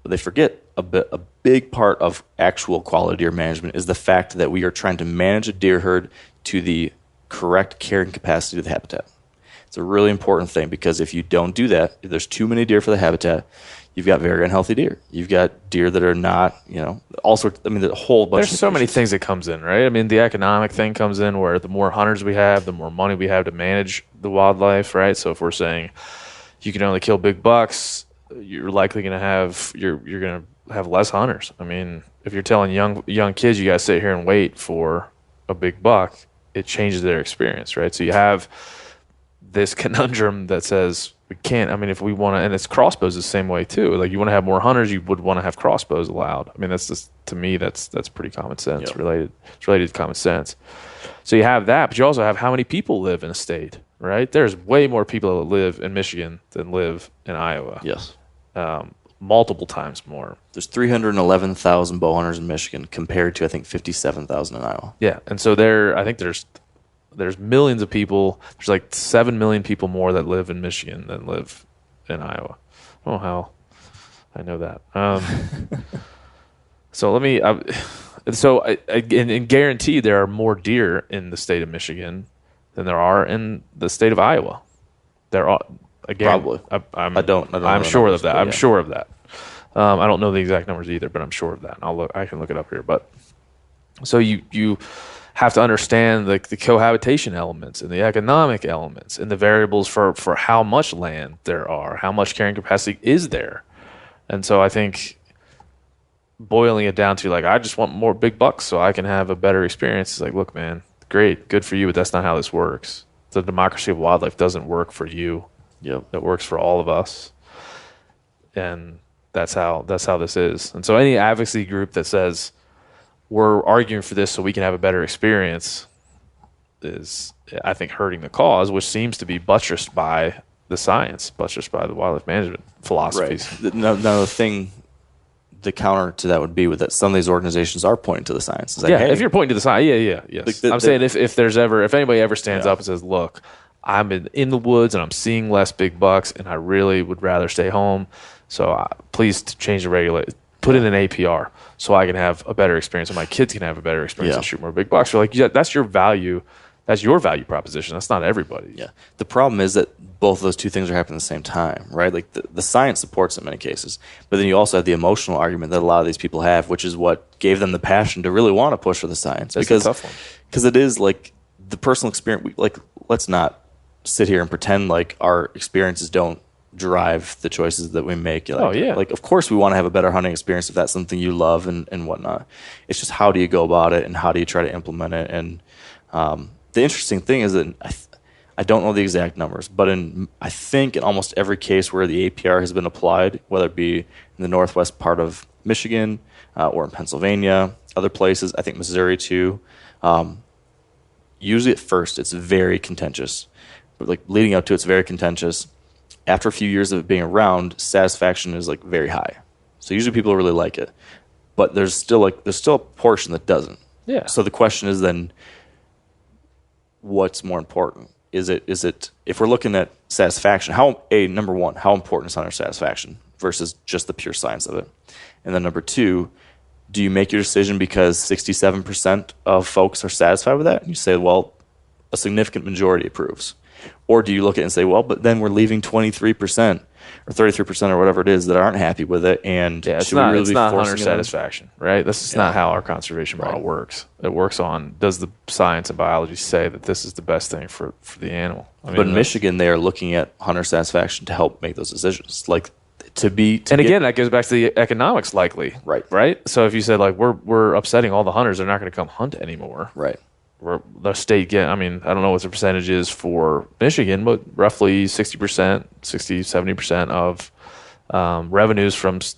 [SPEAKER 3] But they forget a big part of actual quality deer management is the fact that we are trying to manage a deer herd to the correct carrying capacity of the habitat. It's a really important thing, because if you don't do that, if there's too many deer for the habitat, you've got very unhealthy deer. You've got deer that are not, all sorts. I mean, the whole bunch.
[SPEAKER 2] There's so many things that comes in, right? I mean, the economic thing comes in, where the more hunters we have, the more money we have to manage the wildlife, right? So if we're saying you can only kill big bucks, you're likely going to have you're going to have less hunters. I mean, if you're telling young kids you got to sit here and wait for a big buck, it changes their experience, right? So you have this conundrum that says we can't. I mean, if we want to, and it's crossbows the same way too. Like, you want to have more hunters, you would want to have crossbows allowed. I mean, that's just, to me, that's pretty common sense.
[SPEAKER 3] Yep.
[SPEAKER 2] It's related to common sense. So you have that, but you also have how many people live in a state, right? There's way more people that live in Michigan than live in Iowa.
[SPEAKER 3] Yes.
[SPEAKER 2] Multiple times more.
[SPEAKER 3] There's 311,000 bow hunters in Michigan compared to, I think, 57,000 in Iowa.
[SPEAKER 2] Yeah, and so I think there's millions of people. There's like 7 million people more that live in Michigan than live in Iowa. I don't know how I know that. So let me. And guaranteed there are more deer in the state of Michigan than there are in the state of Iowa. There are, again,
[SPEAKER 3] probably.
[SPEAKER 2] I'm
[SPEAKER 3] sure
[SPEAKER 2] of that. I'm sure of that. I don't know the exact numbers either, but I'm sure of that. I can look it up here. But so you have to understand the cohabitation elements and the economic elements and the variables for how much land there are, how much carrying capacity is there. And so I think boiling it down to, like, I just want more big bucks so I can have a better experience. It's like, look, man, great, good for you, but that's not how this works. The democracy of wildlife doesn't work for you.
[SPEAKER 3] Yep.
[SPEAKER 2] It works for all of us. And that's how this is. And so any advocacy group that says we're arguing for this so we can have a better experience is, I think, hurting the cause, which seems to be buttressed by the science, buttressed by the wildlife management philosophies.
[SPEAKER 3] Right. Now the counter to that would be with that some of these organizations are pointing to the science. It's like, hey,
[SPEAKER 2] if you're pointing to the science, yes. I'm saying if anybody ever stands up and says, look, I'm in the woods and I'm seeing less big bucks and I really would rather stay home, so please change the put in an APR so I can have a better experience, and my kids can have a better experience and shoot more big bucks. So like, yeah, that's your value. That's your value proposition. That's not everybody's.
[SPEAKER 3] Yeah. The problem is that both of those two things are happening at the same time, right? Like the science supports it in many cases, but then you also have the emotional argument that a lot of these people have, which is what gave them the passion to really want to push for the science.
[SPEAKER 2] That's a tough one.
[SPEAKER 3] Because it is like the personal experience. Let's not sit here and pretend like our experiences don't drive the choices that we make. Like, of course we want to have a better hunting experience if that's something you love and whatnot. It's just how do you go about it and how do you try to implement it. And the interesting thing is that I don't know the exact numbers, but I think in almost every case where the APR has been applied, whether it be in the northwest part of Michigan or in Pennsylvania, other places, I think Missouri too, usually at first it's very contentious. But like leading up to it's very contentious. After a few years of it being around, satisfaction is like very high. So usually people really like it. But there's still a portion that doesn't.
[SPEAKER 2] Yeah.
[SPEAKER 3] So the question is then, what's more important? Is it if we're looking at satisfaction, number one, how important is hunter satisfaction versus just the pure science of it? And then number two, do you make your decision because 67% of folks are satisfied with that? And you say, well, a significant majority approves. Or do you look at it and say, well, but then we're leaving 23% or 33% or whatever it is that aren't happy with it, and
[SPEAKER 2] it's not hunter satisfaction, right? This is not how our conservation model works. It works on, does the science and biology say that this is the best thing for the animal?
[SPEAKER 3] But in Michigan, they are looking at hunter satisfaction to help make those decisions. Like
[SPEAKER 2] again, that goes back to the economics, likely, right? So if you said like we're upsetting all the hunters, they're not going to come hunt anymore,
[SPEAKER 3] right?
[SPEAKER 2] The state I don't know what the percentage is for Michigan, but roughly 60%, 70% of revenues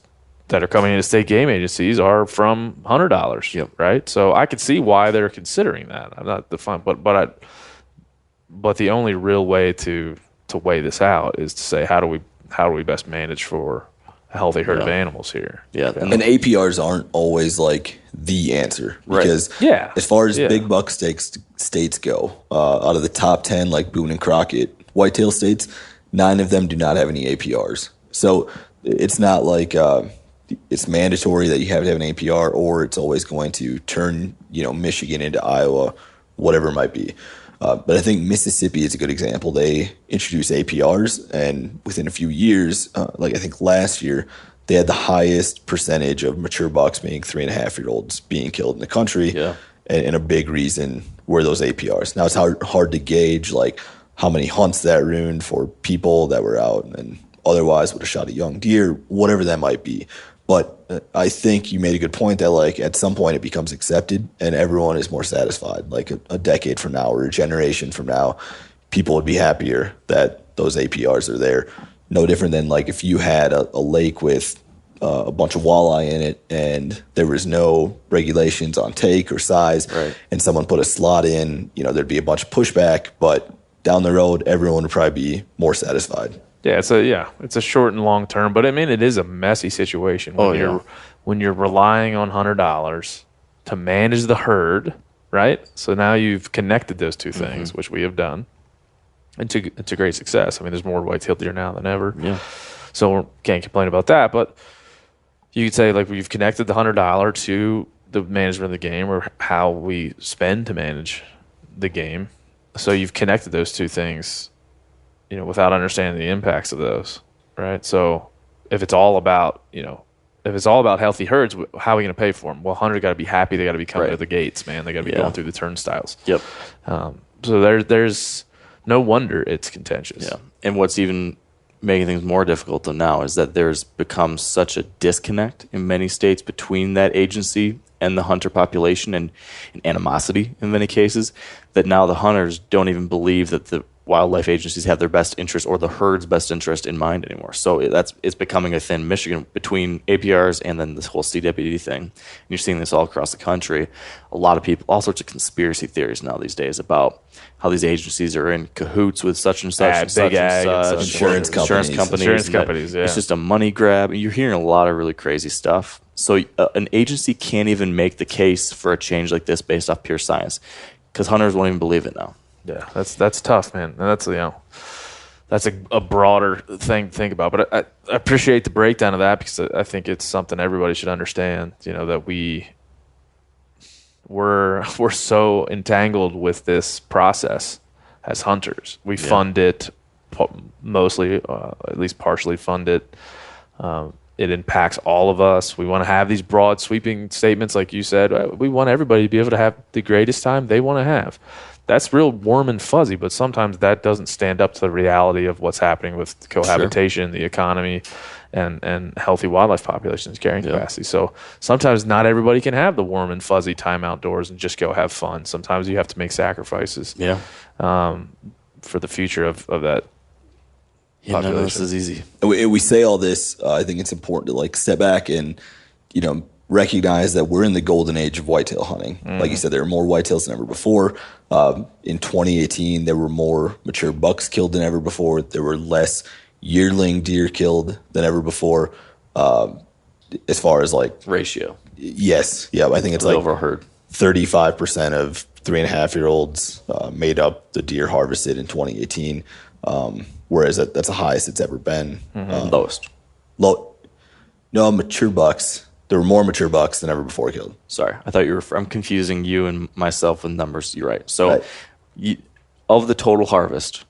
[SPEAKER 2] that are coming into state game agencies are from hunter dollars, right? So I could see why they're considering that. I'm not defined, but the only real way to weigh this out is to say how do we best manage for a healthy herd of animals here.
[SPEAKER 3] Yeah.
[SPEAKER 4] And APRs aren't always like the answer because as far as big buck states go, out of the top 10, like Boone and Crockett whitetail states, 9 of them do not have any APRs. So it's not like it's mandatory that you have to have an APR, or it's always going to turn, Michigan into Iowa, whatever it might be. But I think Mississippi is a good example. They introduced APRs, and within a few years, I think last year, they had the highest percentage of mature bucks, meaning 3.5-year-olds, being killed in the country. Yeah. And a big reason were those APRs. Now, it's hard to gauge like how many hunts that ruined for people that were out and otherwise would have shot a young deer, whatever that might be. But I think you made a good point that like at some point it becomes accepted and everyone is more satisfied. Like a decade from now or a generation from now, people would be happier that those APRs are there. No different than like if you had a lake with a bunch of walleye in it and there was no regulations on take or size, and someone put a slot in, there'd be a bunch of pushback, but down the road, everyone would probably be more satisfied.
[SPEAKER 2] Yeah, it's a short and long term, but it is a messy situation when you're relying on $100 to manage the herd, right? So now you've connected those two things, which we have done, and to great success. There's more white-tailed deer now than ever. Yeah, so we can't complain about that. But you could say like we've connected the $100 to the management of the game or how we spend to manage the game. So you've connected those two things, without understanding the impacts of those, right? So if it's all about, healthy herds, how are we going to pay for them? Well, hunters got to be happy. They got to be coming to the gates, man. They got to be going through the turnstiles. Yep. So there's no wonder it's contentious.
[SPEAKER 3] Yeah. And what's even making things more difficult than now is that there's become such a disconnect in many states between that agency and the hunter population and animosity in many cases that now the hunters don't even believe that the wildlife agencies have their best interest or the herd's best interest in mind anymore. So it's becoming a thin Michigan between APRs and then this whole CWD thing. And you're seeing this all across the country. A lot of people, all sorts of conspiracy theories now these days about how these agencies are in cahoots with such and such and such and such.
[SPEAKER 4] Insurance
[SPEAKER 3] companies. Yeah. It's just a money grab. You're hearing a lot of really crazy stuff. So an agency can't even make the case for a change like this based off pure science because hunters won't even believe it now.
[SPEAKER 2] Yeah, that's tough, man. And that's that's a broader thing to think about. But I appreciate the breakdown of that, because I think it's something everybody should understand. That we're so entangled with this process as hunters. We fund it mostly, at least partially fund it. It impacts all of us. We want to have these broad, sweeping statements, like you said. We want everybody to be able to have the greatest time they want to have. That's real warm and fuzzy, but sometimes that doesn't stand up to the reality of what's happening with cohabitation, the economy, and healthy wildlife populations carrying capacity. So sometimes not everybody can have the warm and fuzzy time outdoors and just go have fun. Sometimes you have to make sacrifices for the future of that.
[SPEAKER 3] Yeah, none of this is easy.
[SPEAKER 4] We say all this. I think it's important to like step back and, recognize that we're in the golden age of whitetail hunting. Like you said, there are more whitetails than ever before. In 2018, there were more mature bucks killed than ever before. There were less yearling deer killed than ever before. As far as like
[SPEAKER 3] Ratio.
[SPEAKER 4] Yes. Yeah. I think it's like
[SPEAKER 3] overheard.
[SPEAKER 4] 35% of 3.5-year-olds made up the deer harvested in 2018. Whereas that's the highest it's ever been.
[SPEAKER 3] Lowest.
[SPEAKER 4] No, mature bucks. There were more mature bucks than ever before killed.
[SPEAKER 3] Sorry, I thought I'm confusing you and myself with numbers. You're right. So, of the total harvest,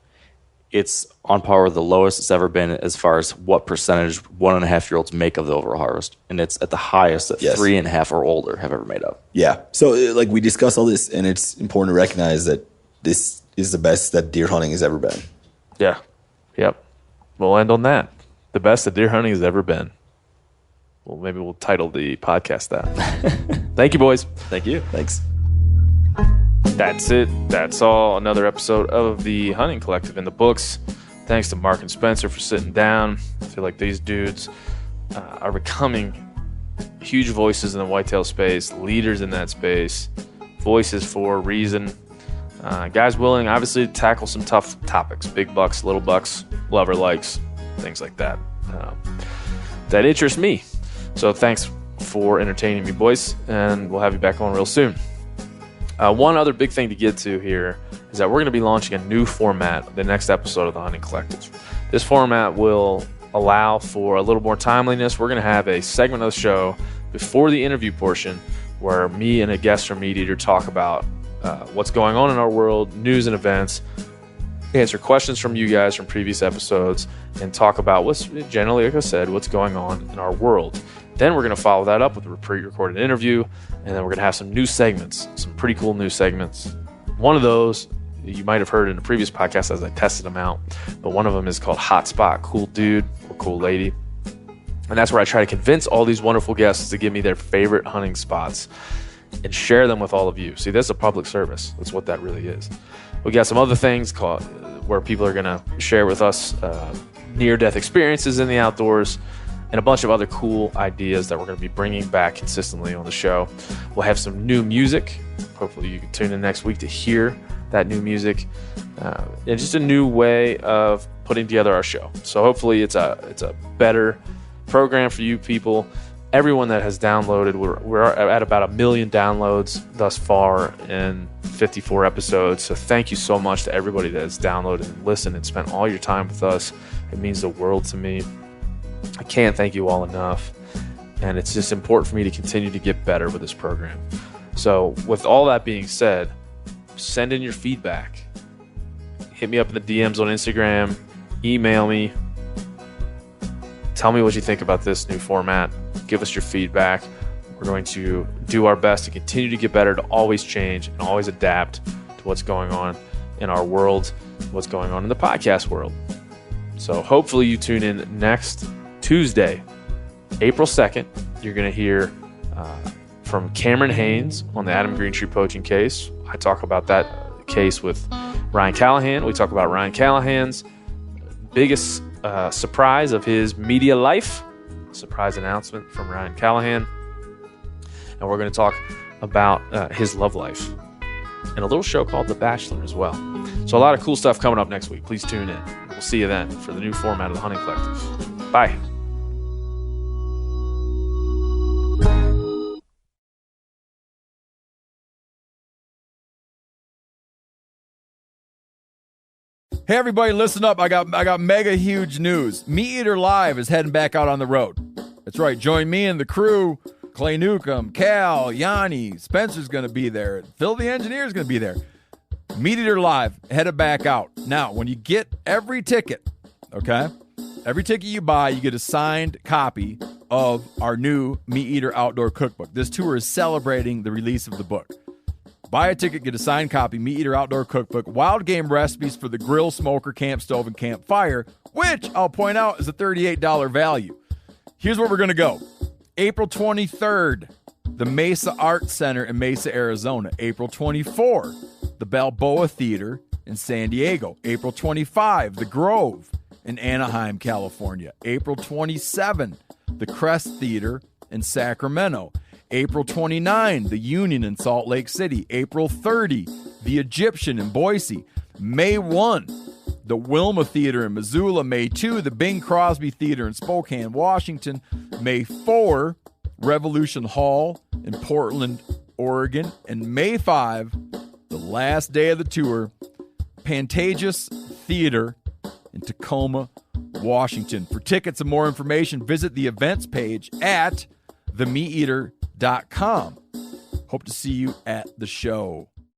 [SPEAKER 3] it's on par with the lowest it's ever been as far as what percentage 1.5-year-olds make of the overall harvest, and it's at the highest that 3.5 or older have ever made up.
[SPEAKER 4] Yeah. So, like we discuss all this, and it's important to recognize that this is the best that deer hunting has ever been.
[SPEAKER 2] Yeah. Yep. We'll end on that. The best that deer hunting has ever been. Well, maybe we'll title the podcast that. Thank you, boys.
[SPEAKER 3] Thank you.
[SPEAKER 4] Thanks.
[SPEAKER 2] That's it. That's all. Another episode of the Hunting Collective in the books. Thanks to Mark and Spencer for sitting down. I feel like these dudes are becoming huge voices in the whitetail space, leaders in that space, voices for a reason. Guys willing, obviously, to tackle some tough topics. Big bucks, little bucks, lover likes, things like that. That interests me. So thanks for entertaining me, boys, and we'll have you back on real soon. One other big thing to get to here is that we're going to be launching a new format the next episode of the Hunting Collective. This format will allow for a little more timeliness. We're going to have a segment of the show before the interview portion where me and a guest from Meat Eater talk about what's going on in our world, news and events, answer questions from you guys from previous episodes, and talk about what's generally, like I said, what's going on in our world. Then we're going to follow that up with a pre-recorded interview, and then we're going to have some new segments, some pretty cool new segments. One of those you might have heard in a previous podcast as I tested them out, but one of them is called Hotspot, cool dude or cool lady. And that's where I try to convince all these wonderful guests to give me their favorite hunting spots and share them with all of you. See, that's a public service. That's what that really is. We got some other things called where people are going to share with us near-death experiences in the outdoors, and a bunch of other cool ideas that we're going to be bringing back consistently on the show. We'll have some new music. Hopefully you can tune in next week to hear that new music. And just a new way of putting together our show. So hopefully it's a better program for you people. Everyone that has downloaded, we're at about 1 million downloads thus far in 54 episodes. So thank you so much to everybody that has downloaded and listened and spent all your time with us. It means the world to me. I can't thank you all enough. And it's just important for me to continue to get better with this program. So with all that being said, send in your feedback. Hit me up in the DMs on Instagram. Email me. Tell me what you think about this new format. Give us your feedback. We're going to do our best to continue to get better, to always change and always adapt to what's going on in our world, what's going on in the podcast world. So hopefully you tune in next Tuesday, April 2nd. You're going to hear from Cameron Haynes on the Adam Greentree poaching case. I talk about that case with Ryan Callahan. We talk about Ryan Callahan's biggest surprise of his media life. Surprise announcement from Ryan Callahan. And we're going to talk about his love life and a little show called The Bachelor as well. So a lot of cool stuff coming up next week. Please tune in. We'll see you then for the new format of the Hunting Collective. Bye.
[SPEAKER 1] Hey everybody, listen up. I got mega huge news. Meat Eater Live is heading back out on the road. That's right. Join me and the crew. Clay Newcomb, Cal, Yanni, Spencer's going to be there. Phil the engineer's going to be there. Meat Eater Live headed back out. Now, when you get every ticket, okay? Every ticket you buy, you get a signed copy of our new Meat Eater Outdoor Cookbook. This tour is celebrating the release of the book. Buy a ticket, get a signed copy, Meat Eater Outdoor Cookbook, wild game recipes for the grill, smoker, camp stove, and campfire, which I'll point out is a $38 value. Here's where we're going to go. April 23rd, the Mesa Arts Center in Mesa, Arizona. April 24, the Balboa Theater in San Diego. April 25, the Grove in Anaheim, California. April 27, the Crest Theater in Sacramento. April 29, the Union in Salt Lake City. April 30, the Egyptian in Boise. May 1, the Wilma Theater in Missoula. May 2, the Bing Crosby Theater in Spokane, Washington. May 4, Revolution Hall in Portland, Oregon. And May 5, the last day of the tour, Pantages Theater in Tacoma, Washington. For tickets and more information, visit the events page at themeateater.com. Hope to see you at the show.